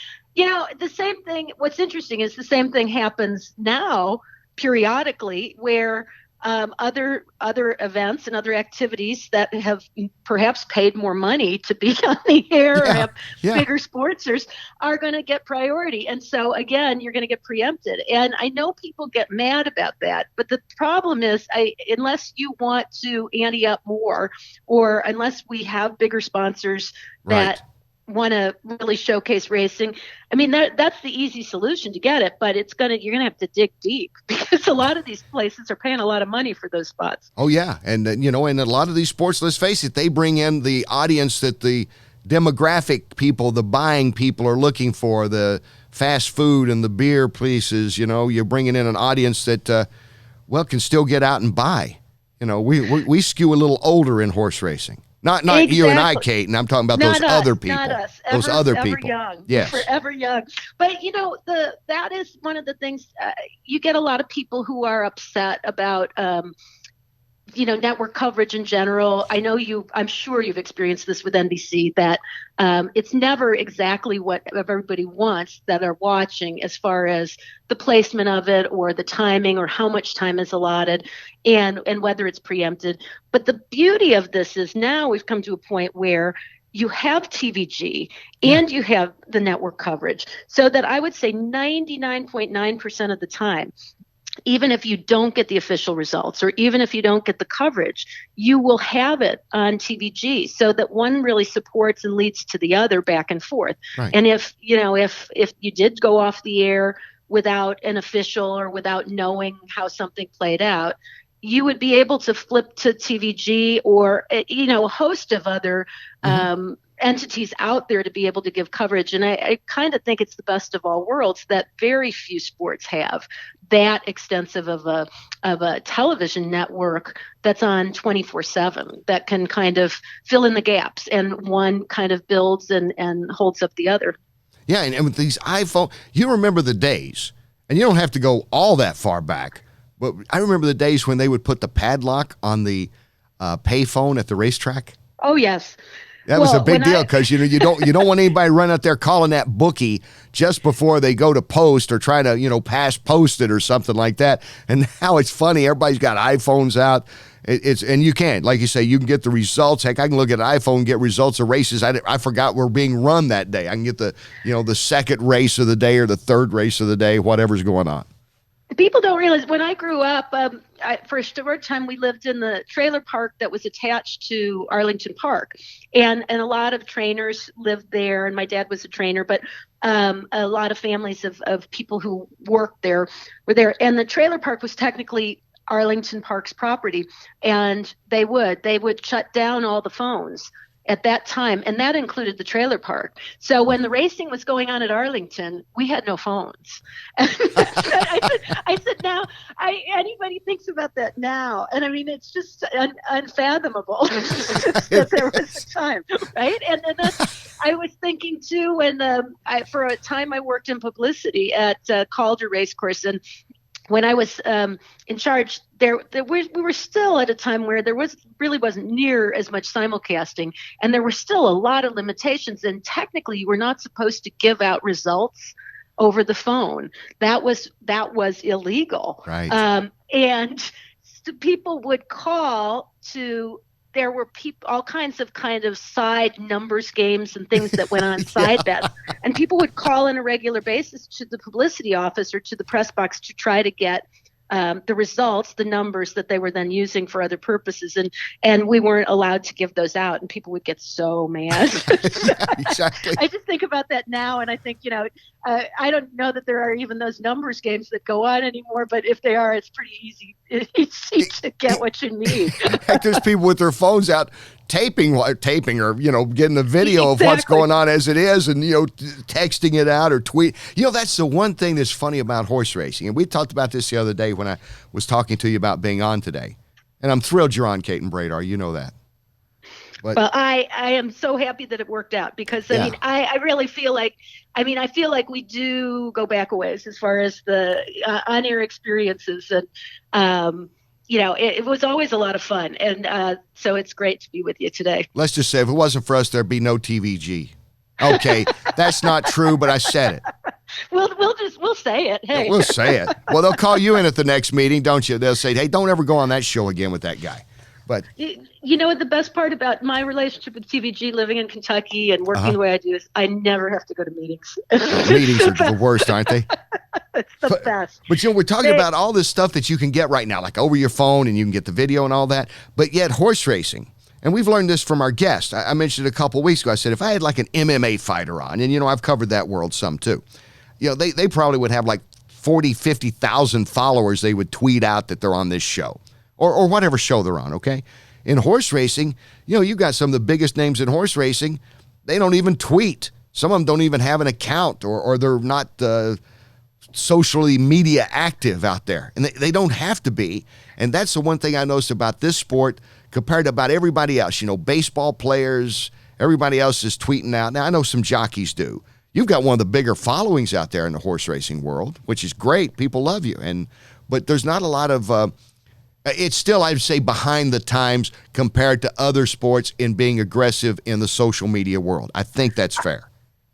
the same thing, what's interesting is the same thing happens now periodically where other events and other activities that have perhaps paid more money to be on the air or have bigger sponsors are going to get priority. And so, again, you're going to get preempted. And I know people get mad about that, but the problem is unless you want to ante up more, or unless we have bigger sponsors that want to really showcase racing, I mean, that's the easy solution to get it, but you're gonna have to dig deep, because a lot of these places are paying a lot of money for those spots. Oh yeah, and in a lot of these sports, let's face it, they bring in the audience that the demographic people, the buying people are looking for, the fast food and the beer places. You're bringing in an audience that can still get out and buy. We skew a little older in horse racing. Not exactly. You and I, Kate, and I'm talking about those other people. Not us. Those other people. Young. Yes. Forever young. But, that is one of the things, you get a lot of people who are upset about, network coverage in general. I'm sure you've experienced this with NBC, that it's never exactly what everybody wants that are watching, as far as the placement of it or the timing or how much time is allotted and whether it's preempted. But the beauty of this is now we've come to a point where you have TVG and you have the network coverage, so that I would say 99.9% of the time, even if you don't get the official results, or even if you don't get the coverage, you will have it on TVG, so that one really supports and leads to the other back and forth. Right. And if you did go off the air without an official or without knowing how something played out, you would be able to flip to TVG or, a host of other entities out there to be able to give coverage. And I kind of think it's the best of all worlds that very few sports have that extensive of a television network that's on 24/7, that can kind of fill in the gaps, and one kind of builds and holds up the other. Yeah, and with these iPhone, you remember the days, and you don't have to go all that far back, but I remember the days when they would put the padlock on the payphone at the racetrack. Oh, yes. That was a big deal, because you don't want anybody running out there calling that bookie just before they go to post, or try to pass post it or something like that. And now it's funny, everybody's got iPhones out. And you can, like you say, you can get the results. Heck, I can look at an iPhone and get results of races I forgot were being run that day. I can get the second race of the day or the third race of the day, whatever's going on. People don't realize, when I grew up, for a short time, we lived in the trailer park that was attached to Arlington Park. And a lot of trainers lived there, and my dad was a trainer, but a lot of families of people who worked there were there. And the trailer park was technically Arlington Park's property, and they would shut down all the phones at that time, and that included the trailer park. So when the racing was going on at Arlington, we had no phones. I said, now, anybody thinks about that now, and I mean, it's just unfathomable that there was a time, right? And then I was thinking too, when for a time I worked in publicity at Calder Racecourse, and when I was in charge, we were still at a time where there really wasn't near as much simulcasting, and there were still a lot of limitations. And technically, you were not supposed to give out results over the phone. That was illegal. Right. And so people would call to. There were all kinds of side numbers games and things that went on side bets. And people would call on a regular basis to the publicity office or to the press box to try to get the results, the numbers that they were then using for other purposes. And we weren't allowed to give those out, and people would get so mad. Exactly. I just think about that now, and I think, I don't know that there are even those numbers games that go on anymore, but if they are, it's pretty easy to get what you need. Heck, there's people with their phones out taping or, getting the video of what's going on as it is and, texting it out or tweet. That's the one thing that's funny about horse racing. And we talked about this the other day when I was talking to you about being on today. And I'm thrilled you're on, Kate and Bradar. You know that. But, well, I am so happy that it worked out because, I really feel like, we do go back a ways as far as the on-air experiences. And, it was always a lot of fun. And so it's great to be with you today. Let's just say if it wasn't for us, there'd be no TVG. Okay, that's not true, but I said it. We'll say it. Hey, we'll say it. Well, they'll call you in at the next meeting, don't you? They'll say, hey, don't ever go on that show again with that guy. But you know what the best part about my relationship with TVG, living in Kentucky and working the way I do, is I never have to go to meetings. Meetings are the worst, aren't they? It's the best. But we're talking about all this stuff that you can get right now, like over your phone, and you can get the video and all that. But yet horse racing, and we've learned this from our guest. I mentioned it a couple of weeks ago. I said if I had like an MMA fighter on, and I've covered that world some too. They probably would have like 40, 50,000 followers. They would tweet out that they're on this show. Or whatever show they're on, okay? In horse racing, you got some of the biggest names in horse racing. They don't even tweet. Some of them don't even have an account or they're not socially media active out there. And they don't have to be. And that's the one thing I noticed about this sport compared to about everybody else. Baseball players, everybody else is tweeting out. Now, I know some jockeys do. You've got one of the bigger followings out there in the horse racing world, which is great. People love you. But there's not a lot of... it's still, I'd say, behind the times compared to other sports in being aggressive in the social media world. I think that's fair.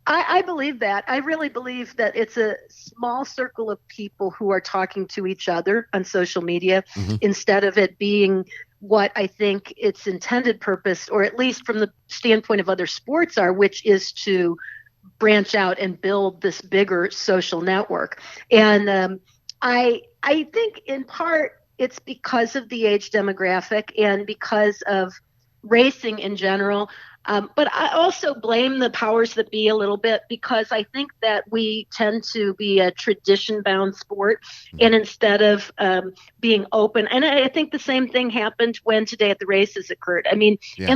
I believe that. I really believe that it's a small circle of people who are talking to each other on social media instead of it being what I think its intended purpose, or at least from the standpoint of other sports are, which is to branch out and build this bigger social network. And I think in part, it's because of the age demographic and because of racing in general. But I also blame the powers that be a little bit because I think that we tend to be a tradition-bound sport, and instead of being open. And I think the same thing happened when Today at the Races occurred. And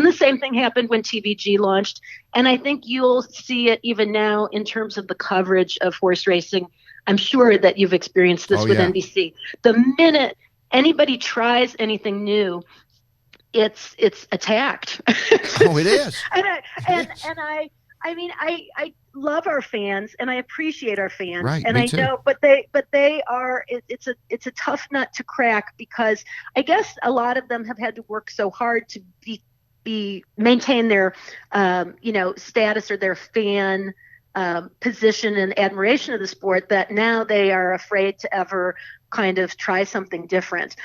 the same thing happened when TVG launched. And I think you'll see it even now in terms of the coverage of horse racing. I'm sure that you've experienced this with NBC. The minute anybody tries anything new, it's attacked. Oh, it is. I love our fans and I appreciate our fans. Right, and me I too. know, but they are. It's a tough nut to crack because I guess a lot of them have had to work so hard to maintain their status or their fan position and admiration of the sport, that now they are afraid to ever kind of try something different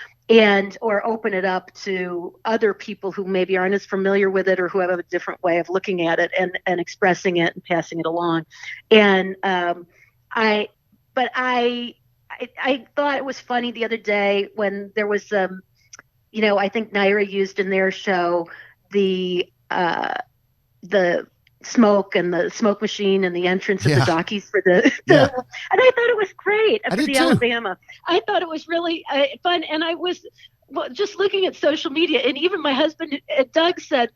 or open it up to other people who maybe aren't as familiar with it or who have a different way of looking at it and expressing it and passing it along. And I thought it was funny the other day when there was I think Naira used in their show the smoke and the smoke machine and the entrance of the jockeys for and I thought it was great for the Alabama. I thought it was really fun, and I was just looking at social media, and even my husband Doug said,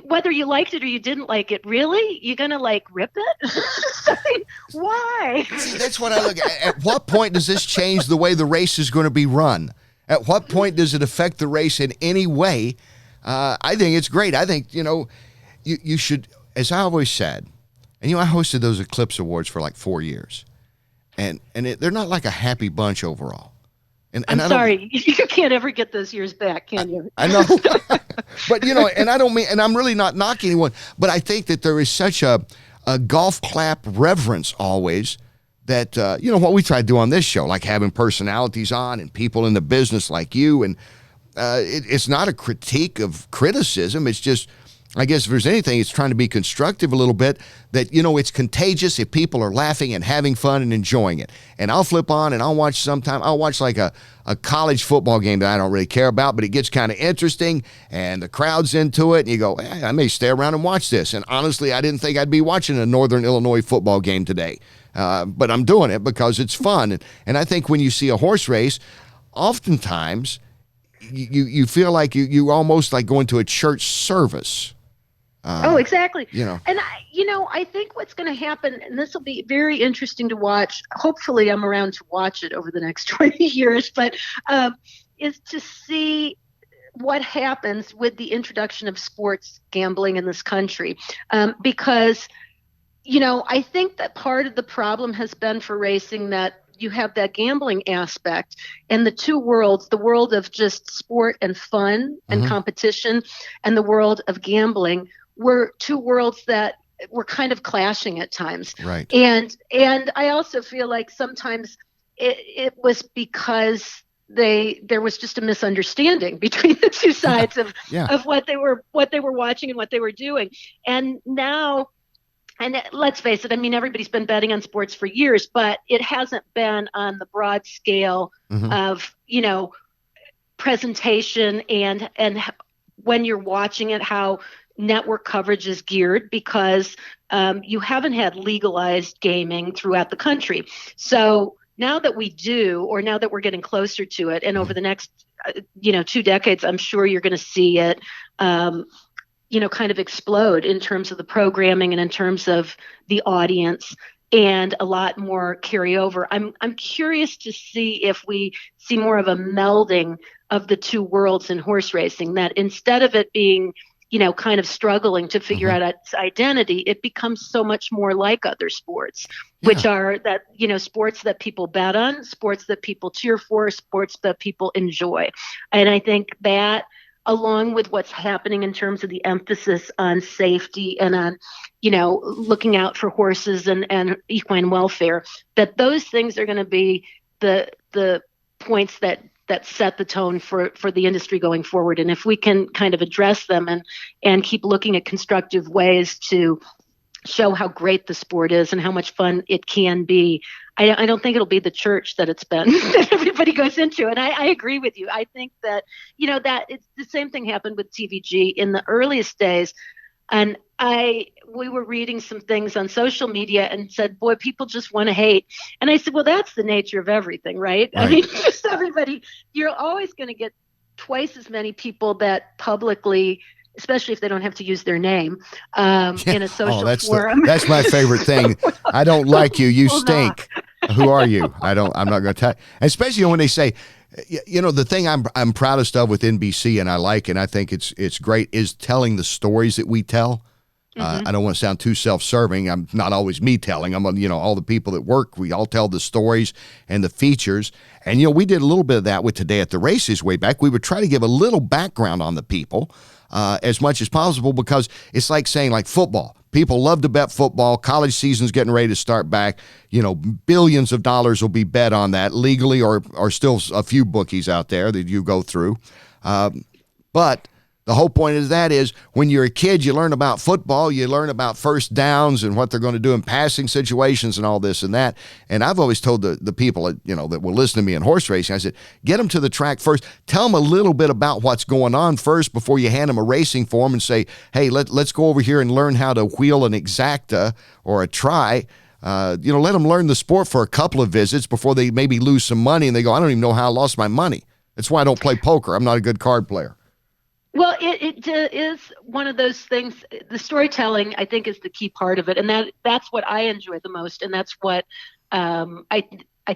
whether you liked it or you didn't like it, really, you're gonna rip it? Why? See, that's what I look at. At what point does this change the way the race is going to be run? At what point does it affect the race in any way? I think it's great. I think you should, as I always said, and I hosted those Eclipse Awards for 4 years, and they're not like a happy bunch overall. And I'm sorry, you can't ever get those years back, can you? I know, but and I don't mean, and I'm really not knocking anyone, but I think that there is such a golf clap reverence always that what we try to do on this show, like having personalities on and people in the business like you, and it's not a critique of criticism. It's just, I guess if there's anything, it's trying to be constructive a little bit, that, it's contagious if people are laughing and having fun and enjoying it. And I'll flip on and I'll watch like a college football game that I don't really care about, but it gets kind of interesting and the crowd's into it. And you go, hey, I may stay around and watch this. And honestly, I didn't think I'd be watching a Northern Illinois football game today. But I'm doing it because it's fun. And I think when you see a horse race, oftentimes you feel like you almost like going to a church service. Exactly. You know, And I think what's going to happen, and this will be very interesting to watch. Hopefully, I'm around to watch it over the next 20 years, but is to see what happens with the introduction of sports gambling in this country, because I think that part of the problem has been for racing that you have that gambling aspect and the two worlds, the world of just sport and fun and competition and the world of gambling were two worlds that were kind of clashing at times. Right. And I also feel like sometimes it was because there was just a misunderstanding between the two sides of what they were watching and what they were doing. And now, and let's face it, I mean, everybody's been betting on sports for years, but it hasn't been on the broad scale of, presentation and when you're watching it, how network coverage is geared, because you haven't had legalized gaming throughout the country. So now that we do, or now that we're getting closer to it, and over the next, 2 decades, I'm sure you're going to see it, kind of explode in terms of the programming and in terms of the audience, and a lot more carryover. I'm curious to see if we see more of a melding of the two worlds in horse racing, that instead of it being kind of struggling to figure out its identity, it becomes so much more like other sports, which are that, sports that people bet on, sports that people cheer for, sports that people enjoy. And I think that, along with what's happening in terms of the emphasis on safety and on, looking out for horses and equine welfare, that those things are going to be the points that set the tone for the industry going forward. And if we can kind of address them and keep looking at constructive ways to show how great the sport is and how much fun it can be, I don't think it'll be the church that it's been that everybody goes into. And I agree with you. I think that, that it's the same thing happened with TVG in the earliest days. And we were reading some things on social media and said, boy, people just want to hate. And I said, well, that's the nature of everything, right? I mean, just everybody, you're always going to get twice as many people that publicly, especially if they don't have to use their name, in a social forum. That's my favorite thing. I don't like you. You stink. Who are you? I'm not going to tell you. And especially when they say, the thing I'm proudest of with NBC, and I like, and I think it's great, is telling the stories that we tell. I don't want to sound too self-serving. I'm not always me telling. I'm all the people that work. We all tell the stories and the features. And we did a little bit of that with Today at the Races way back. We would try to give a little background on the people as much as possible, because it's like saying, like, football. People love to bet football. College season's getting ready to start back. Billions of dollars will be bet on that legally, or still a few bookies out there that you go through. But the whole point of that is, when you're a kid, you learn about football, you learn about first downs and what they're going to do in passing situations and all this and that. And I've always told the people that will listen to me in horse racing, I said, get them to the track first. Tell them a little bit about what's going on first before you hand them a racing form and say, hey, let's go over here and learn how to wheel an exacta or a try. Let them learn the sport for a couple of visits before they maybe lose some money and they go, I don't even know how I lost my money. That's why I don't play poker. I'm not a good card player. Well, it is one of those things. The storytelling, I think, is the key part of it, and that's what I enjoy the most, and that's what I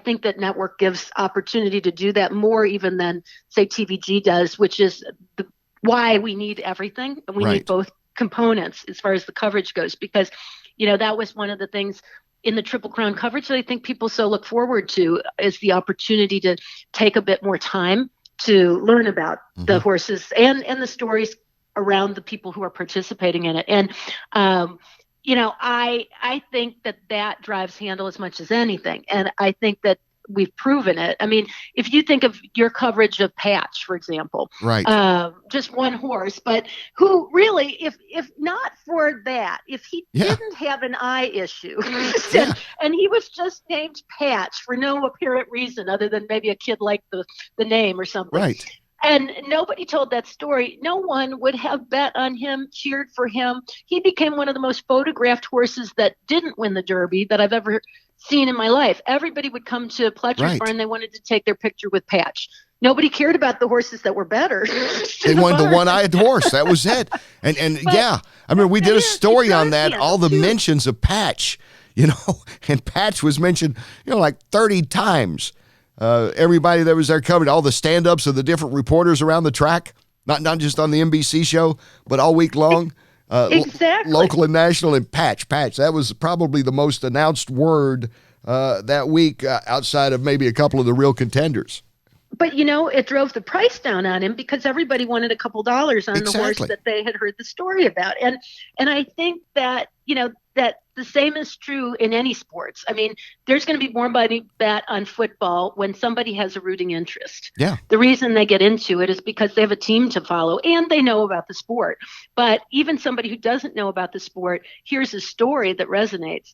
think that network gives opportunity to do that more even than, say, TVG does, which is why we need everything, and we need both components as far as the coverage goes, because that was one of the things in the Triple Crown coverage that I think people so look forward to, is the opportunity to take a bit more time to learn about the horses and the stories around the people who are participating in it. And, I think that drives handle as much as anything. And I think that we've proven it. I mean, if you think of your coverage of Patch, for example, just one horse, but who really, if not for that, if he didn't have an eye issue and he was just named Patch for no apparent reason other than maybe a kid liked the name or something. And nobody told that story, no one would have bet on him, cheered for him. He became one of the most photographed horses that didn't win the Derby that I've ever seen in my life. Everybody would come to Pletcher's Barn. They wanted to take their picture with Patch. nobody cared about the horses that were better. They wanted the one-eyed horse. That was it. And yeah, I mean, we did a story on that, all the mentions of Patch, and Patch was mentioned, like 30 times. Everybody that was there covered, all the stand-ups of the different reporters around the track, not just on the NBC show, but all week long. Exactly. Local and national, and Patch. That was probably the most announced word that week outside of maybe a couple of the real contenders. But, it drove the price down on him because everybody wanted a couple dollars on the horse that they had heard the story about. And I think that, that the same is true in any sports. I mean, there's going to be more money bet on football when somebody has a rooting interest. Yeah. The reason they get into it is because they have a team to follow and they know about the sport. But even somebody who doesn't know about the sport hears a story that resonates.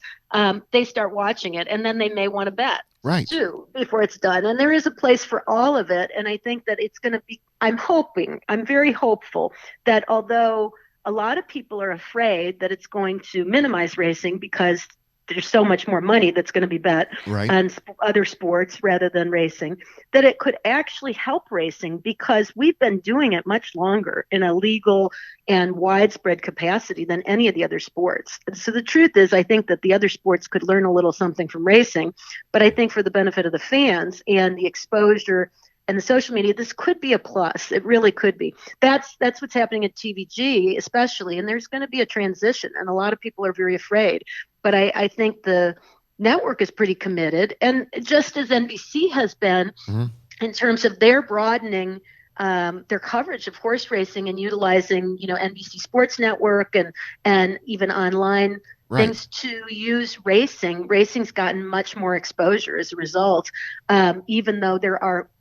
They start watching it, and then they may want to bet. Right. Too, before it's done. And there is a place for all of it. And I think that it's going to be, I'm very hopeful that although a lot of people are afraid that it's going to minimize racing because there's so much more money that's going to be bet on other sports rather than racing, that it could actually help racing because we've been doing it much longer in a legal and widespread capacity than any of the other sports. So the truth is, I think that the other sports could learn a little something from racing, but I think for the benefit of the fans and the exposure and the social media, this could be a plus. It really could be. That's what's happening at TVG, especially. And there's going to be a transition, and a lot of people are very afraid. But I think the network is pretty committed, and just as NBC has been in terms of their broadening their coverage of horse racing and utilizing, NBC Sports Network and even online things to use racing. Racing's gotten much more exposure as a result, even though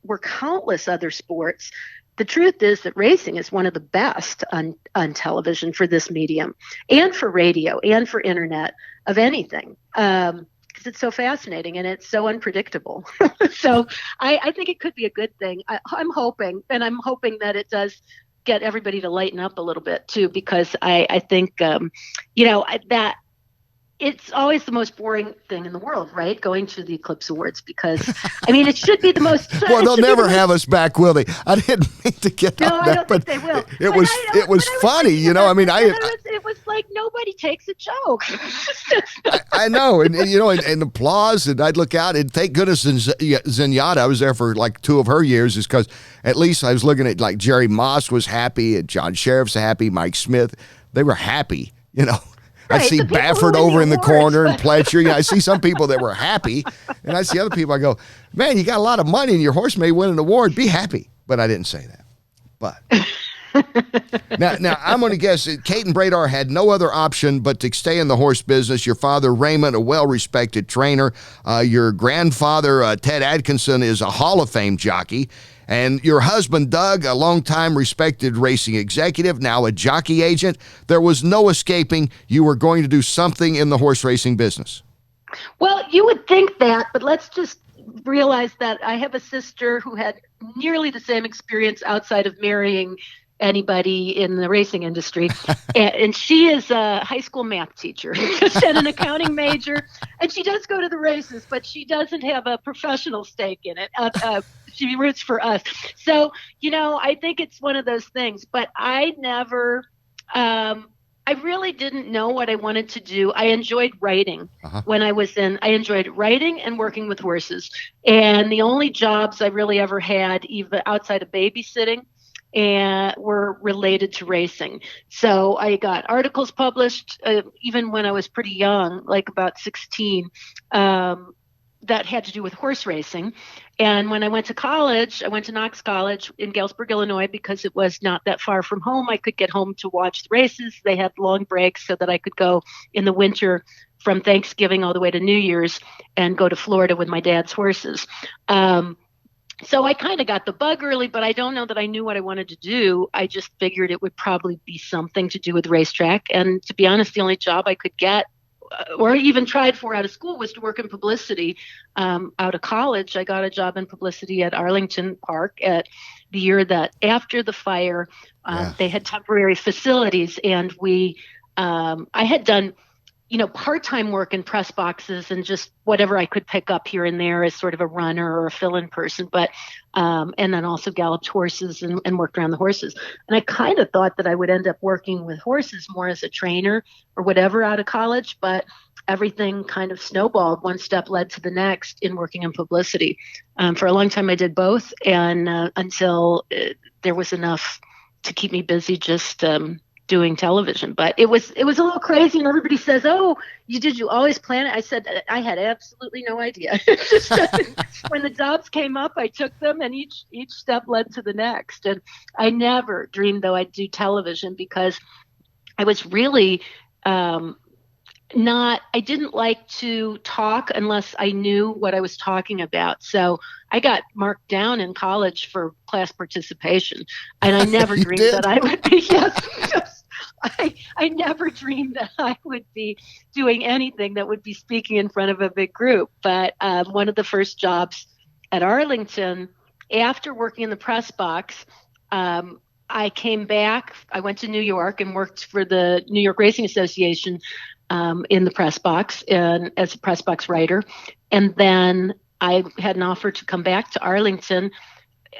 were countless other sports. The truth is that racing is one of the best on television for this medium and for radio and for internet of anything. Because it's so fascinating and it's so unpredictable. So I think it could be a good thing. I'm hoping that it does get everybody to lighten up a little bit too, because I think, that it's always the most boring thing in the world, right? Going to the Eclipse Awards, because it should be the most. Well, they'll never have us back, will they? I didn't mean to get on that, I don't think they will. It was funny, It was like nobody takes a joke. I know, and applause, and I'd look out, and thank goodness Zenyatta, I was there for like 2 of her years, is because at least I was looking at like Jerry Moss was happy, and John Sheriff's happy, Mike Smith, they were happy, I see Baffert over in the corner and Pletcher. I see some people that were happy, and I see other people. I go, man, you got a lot of money, and your horse may win an award. Be happy. But I didn't say that. But now I'm going to guess that Kate and Bradar had no other option but to stay in the horse business. Your father, Raymond, a well-respected trainer. Your grandfather, Ted Atkinson, is a Hall of Fame jockey. And your husband, Doug, a longtime respected racing executive, now a jockey agent. There was no escaping. You were going to do something in the horse racing business. Well, you would think that, but let's just realize that I have a sister who had nearly the same experience outside of marrying anybody in the racing industry. And she is a high school math teacher and an accounting major. And she does go to the races, but she doesn't have a professional stake in it. She roots for us. So, I think it's one of those things. But I never, I really didn't know what I wanted to do. I enjoyed writing when I enjoyed writing and working with horses. And the only jobs I really ever had, even outside of babysitting, and were related to racing. So I got articles published even when I was pretty young, like about 16, that had to do with horse racing. And when I went to college, I went to Knox College in Galesburg, Illinois, because it was not that far from home. I could get home to watch the races. They had long breaks so that I could go in the winter from Thanksgiving all the way to New Year's and go to Florida with my dad's horses. So I kind of got the bug early, but I don't know that I knew what I wanted to do. I just figured it would probably be something to do with racetrack. And to be honest, the only job I could get or even tried for out of school was to work in publicity. Out of college, I got a job in publicity at Arlington Park at the year that after the fire, they had temporary facilities. And I had done part-time work in press boxes and just whatever I could pick up here and there as sort of a runner or a fill-in person, but and then also galloped horses and worked around the horses. And I kind of thought that I would end up working with horses more as a trainer or whatever out of college, but everything kind of snowballed. One step led to the next in working in publicity. For a long time I did both, and until there was enough to keep me busy just doing television. But it was a little crazy, and everybody says, "Oh, you always plan it?" I said I had absolutely no idea. Just when the jobs came up, I took them, and each step led to the next. And I never dreamed, though, I'd do television, because I was really I didn't like to talk unless I knew what I was talking about. So I got marked down in college for class participation, and I never dreamed that I would be. Yes. I never dreamed that I would be doing anything that would be speaking in front of a big group. But one of the first jobs at Arlington, after working in the press box, I came back. I went to New York and worked for the New York Racing Association in the press box and as a press box writer. And then I had an offer to come back to Arlington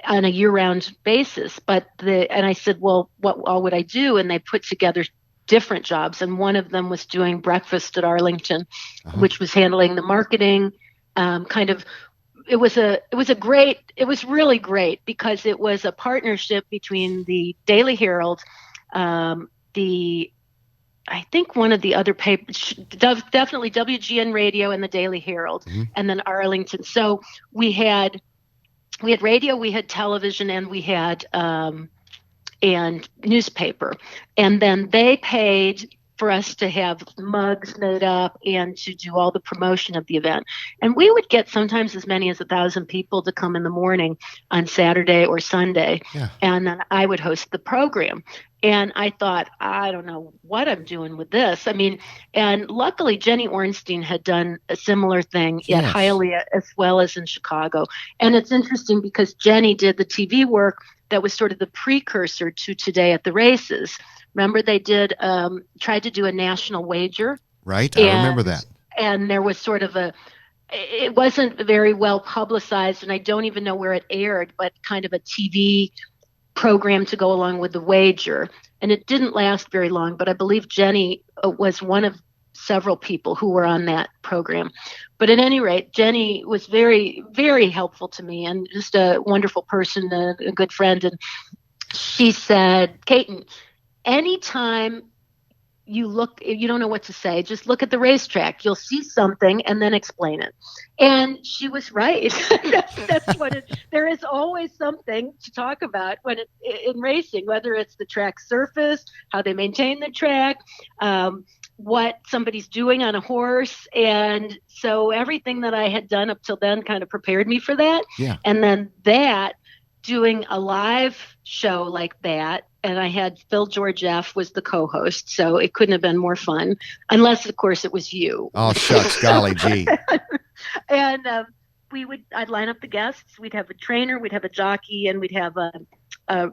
on a year-round basis. And I said, well, what all would I do? And they put together different jobs. And one of them was doing breakfast at Arlington, which was handling the marketing, it was really great because it was a partnership between the Daily Herald, I think one of the other papers, definitely WGN Radio and the Daily Herald, and then Arlington. So we had radio, we had television, and we had and newspaper. And then they paid for us to have mugs made up and to do all the promotion of the event. And we would get sometimes as many as 1,000 people to come in the morning on Saturday or Sunday. Yeah. And then I would host the program. And I thought, I don't know what I'm doing with this. I mean, and luckily Jenny Ornstein had done a similar thing at Hialeah as well as in Chicago. And it's interesting because Jenny did the TV work that was sort of the precursor to Today at the Races. Remember, they did tried to do a national wager. Right, I remember that. And there was sort of it wasn't very well publicized, and I don't even know where it aired, but kind of a TV program to go along with the wager. And it didn't last very long, but I believe Jenny was one of several people who were on that program. But at any rate, Jenny was very, very helpful to me and just a wonderful person, a good friend. And she said, Caton, anytime you don't know what to say, just look at the racetrack. You'll see something and then explain it. And she was right. That's what there is always something to talk about in racing, whether it's the track surface, how they maintain the track, what somebody's doing on a horse. And so everything that I had done up till then kind of prepared me for that. Yeah. And then doing a live show like that, and I had Phil George F. was the co-host, so it couldn't have been more fun, unless, of course, it was you. Oh, shucks, golly gee. And I'd line up the guests. We'd have a trainer, we'd have a jockey, and we'd have a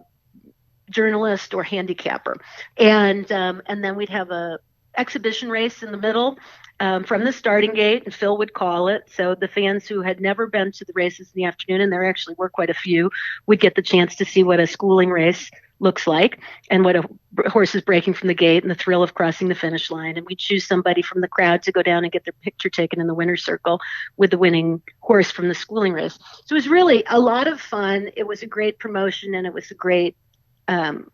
journalist or handicapper. And then we'd have a exhibition race in the middle from the starting gate, and Phil would call it. So the fans who had never been to the races in the afternoon, and there actually were quite a few, would get the chance to see what a schooling race looks like and what a horse is breaking from the gate and the thrill of crossing the finish line. And we'd choose somebody from the crowd to go down and get their picture taken in the winner's circle with the winning horse from the schooling race. So it was really a lot of fun. It was a great promotion, and it was a great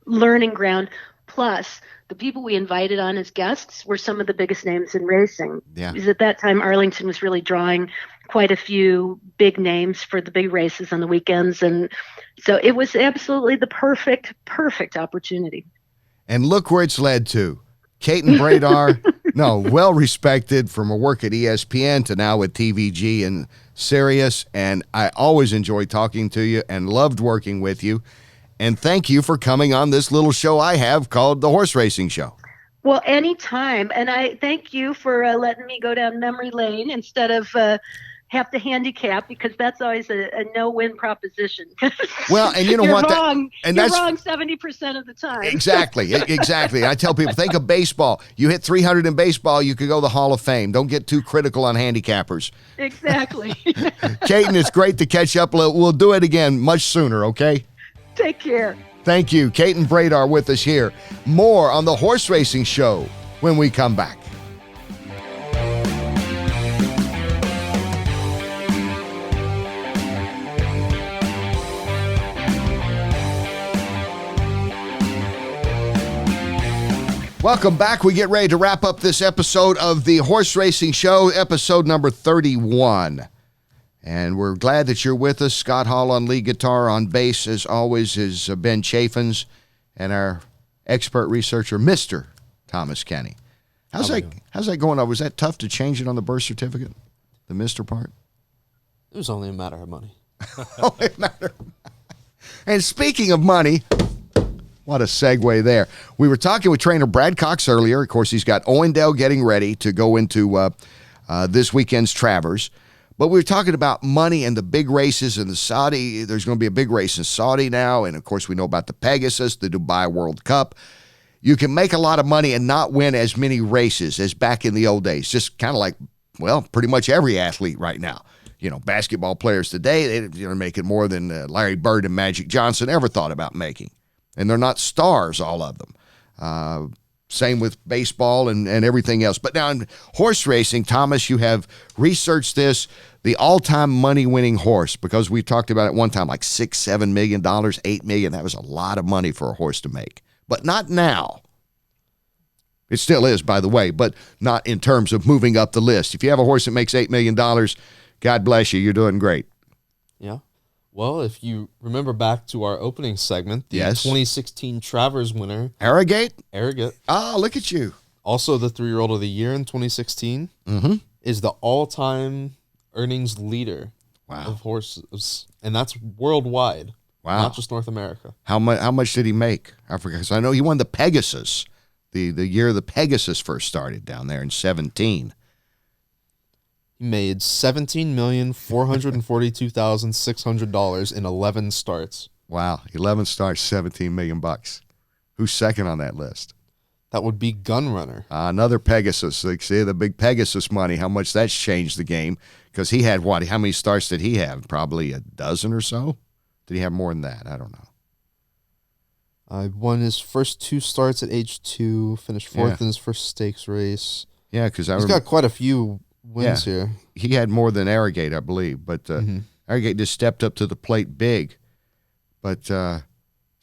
learning ground. Plus, the people we invited on as guests were some of the biggest names in racing. Yeah. Because at that time, Arlington was really drawing quite a few big names for the big races on the weekends. And so it was absolutely the perfect opportunity. And look where it's led to. Caton Bradar, well respected from her work at ESPN to now with TVG and Sirius. And I always enjoy talking to you and loved working with you. And thank you for coming on this little show I have called The Horse Racing Show. Well, anytime. And I thank you for letting me go down memory lane instead of have to handicap because that's always a no-win proposition. Well, and you know you're what? Wrong. And you're that's wrong 70% of the time. Exactly. I tell people, think of baseball. You hit 300 in baseball, you could go to the Hall of Fame. Don't get too critical on handicappers. Exactly. Kaiten, it's great to catch up. We'll do it again much sooner, okay? Take care. Thank you. Kaiten Bradar with us here. More on the Horse Racing Show when we come back. Welcome back. We get ready to wrap up this episode of the Horse Racing Show, episode number 31. And we're glad that you're with us. Scott Hall on lead guitar, on bass, as always, is Ben Chaffins, and our expert researcher, Mr. Thomas Kenny. How's that going? Was that tough to change it on the birth certificate, the Mr. part? It was only a matter of money. Only a matter of money. And speaking of money, what a segue there. We were talking with trainer Brad Cox earlier. Of course, he's got Owendale getting ready to go into this weekend's Travers. But we were talking about money and the big races and the Saudi. There's going to be a big race in Saudi now. And, of course, we know about the Pegasus, the Dubai World Cup. You can make a lot of money and not win as many races as back in the old days. Just kind of like, well, pretty much every athlete right now. You know, basketball players today, they're making more than Larry Bird and Magic Johnson ever thought about making. And they're not stars, all of them. Same with baseball and everything else. But now in horse racing, Thomas, you have researched this, the all-time money-winning horse, because we talked about it one time, like $6-7 million, $8 million. That was a lot of money for a horse to make. But not now. It still is, by the way, but not in terms of moving up the list. If you have a horse that makes $8 million, God bless you. You're doing great. Yeah. Well, if you remember back to our opening segment, the Yes. 2016 Travers winner, Arrogate? Arrogate, Look at you. also the 3-year-old of the year in 2016, is the all-time earnings leader of horses, and that's worldwide, not just North America. How much did he make? I forget, because I know he won the Pegasus, the year the Pegasus first started down there in 17. He made $17,442,600 in 11 starts. Wow, 11 starts, $17 million. Who's second on that list? That would be Gunrunner. Another Pegasus. Like, see the big Pegasus money, how much that's changed the game. Because he had what? How many starts did he have? Probably a dozen or so? Did he have more than that? I don't know. Won his first 2 starts at age 2, finished 4th in his first stakes race. Yeah, because he's got quite a few wins here. He had more than Arrogate, I believe. But Arrogate just stepped up to the plate big. But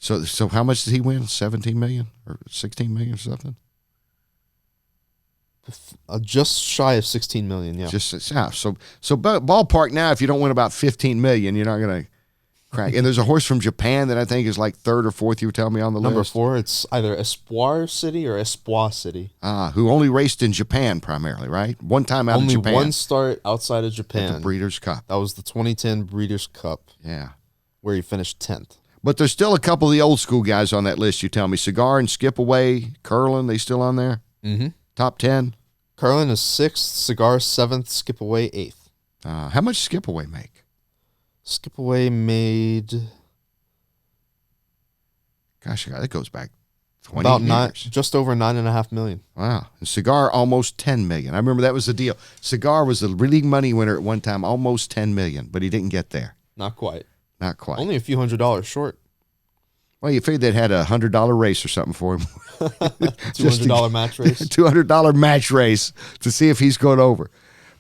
so how much did he win? 17 million or 16 million or something? Just shy of 16 million, yeah. So ballpark now, if you don't win about 15 million, you're not going to crack. And there's a horse from Japan that I think is like 3rd or 4th, you were telling me on the Number list. 4, it's either Espoir City or Espoir City. Who only raced in Japan primarily, right? One time out of Japan. Only one start outside of Japan. At the Breeders' Cup. That was the 2010 Breeders' Cup. Yeah. Where he finished 10th. But there's still a couple of the old school guys on that list, you tell me. Cigar and Skip Away, Curlin, they still on there? Mm-hmm. Top 10? Curlin is 6th, Cigar 7th, Skip Away 8th. How much Skip Away make? Skip Away made... Gosh, that goes back 20 years. Just over $9.5 million. Wow. And Cigar, almost $10 million. I remember that was the deal. Cigar was the league money winner at one time, almost $10 million, but he didn't get there. Not quite. Not quite. Only a few $100s short. Well, you figured they'd had a $100 race or something for him. $200 match race. $200 match race to see if he's going over.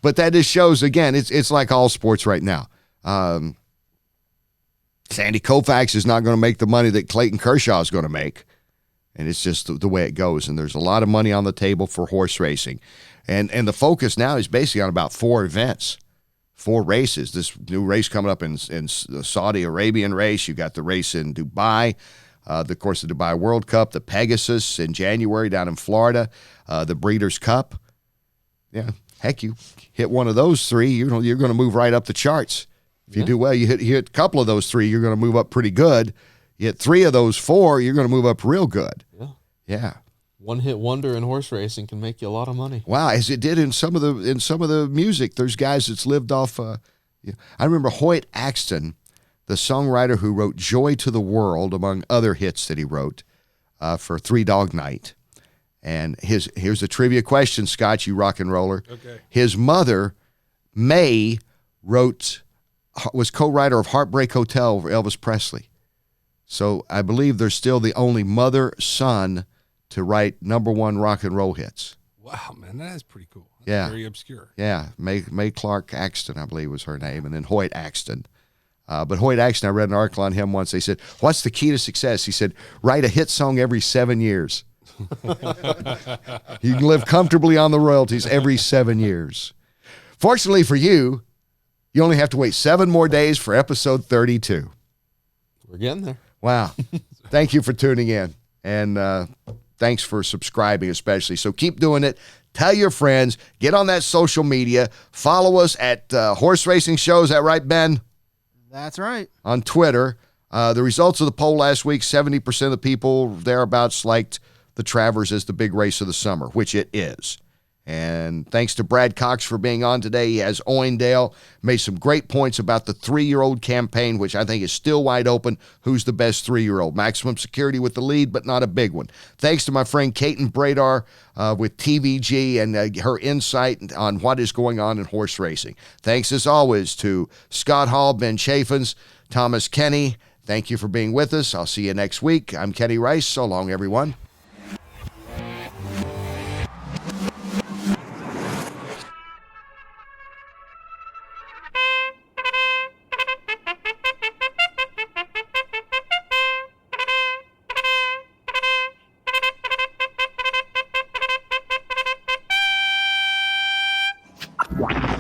But that just shows, again, it's like all sports right now. Sandy Koufax is not going to make the money that Clayton Kershaw is going to make. And it's just the way it goes. And there's a lot of money on the table for horse racing. And the focus now is basically on about 4 events. 4 races. This new race coming up in the Saudi Arabian race. You got the race in Dubai, of course, the Dubai World Cup, the Pegasus in January down in Florida, the Breeders' Cup. Yeah, heck, you hit one of those 3, you're going to move right up the charts. If you do well, you hit a couple of those 3, you're going to move up pretty good. You hit 3 of those 4, you're going to move up real good. Yeah. Yeah. one-hit wonder in horse racing can make you a lot of money. Wow, as it did in some of the music. There's guys that's lived off. I remember Hoyt Axton, the songwriter who wrote "Joy to the World" among other hits that he wrote for Three Dog Night. And here's a trivia question, Scott, you rock and roller. Okay. His mother, May, was co-writer of Heartbreak Hotel for Elvis Presley. So I believe they're still the only mother-son to write number one rock and roll hits. Wow, man, that is pretty cool. That's Yeah. very obscure. Yeah, May Clark Axton, I believe was her name, and then Hoyt Axton. But Hoyt Axton, I read an article on him once. They said, what's the key to success? He said, write a hit song every 7 years. You can live comfortably on the royalties every 7 years. Fortunately for you, you only have to wait 7 more days for episode 32. We're getting there. Wow. Thank you for tuning in. And thanks for subscribing especially. So keep doing it. Tell your friends. Get on that social media. Follow us at Horse Racing Show. Is that right, Ben? That's right. On Twitter. The results of the poll last week, 70% of the people thereabouts liked the Travers as the big race of the summer, which it is. And thanks to Brad Cox for being on today. He has Owendale, made some great points about the 3-year-old campaign, which I think is still wide open. Who's the best 3-year-old? Maximum Security with the lead, but not a big one. Thanks to my friend Kaiten Bradar with TVG and her insight on what is going on in horse racing. Thanks, as always, to Scott Hall, Ben Chaffins, Thomas Kenny. Thank you for being with us. I'll see you next week. I'm Kenny Rice. So long, everyone. Wow.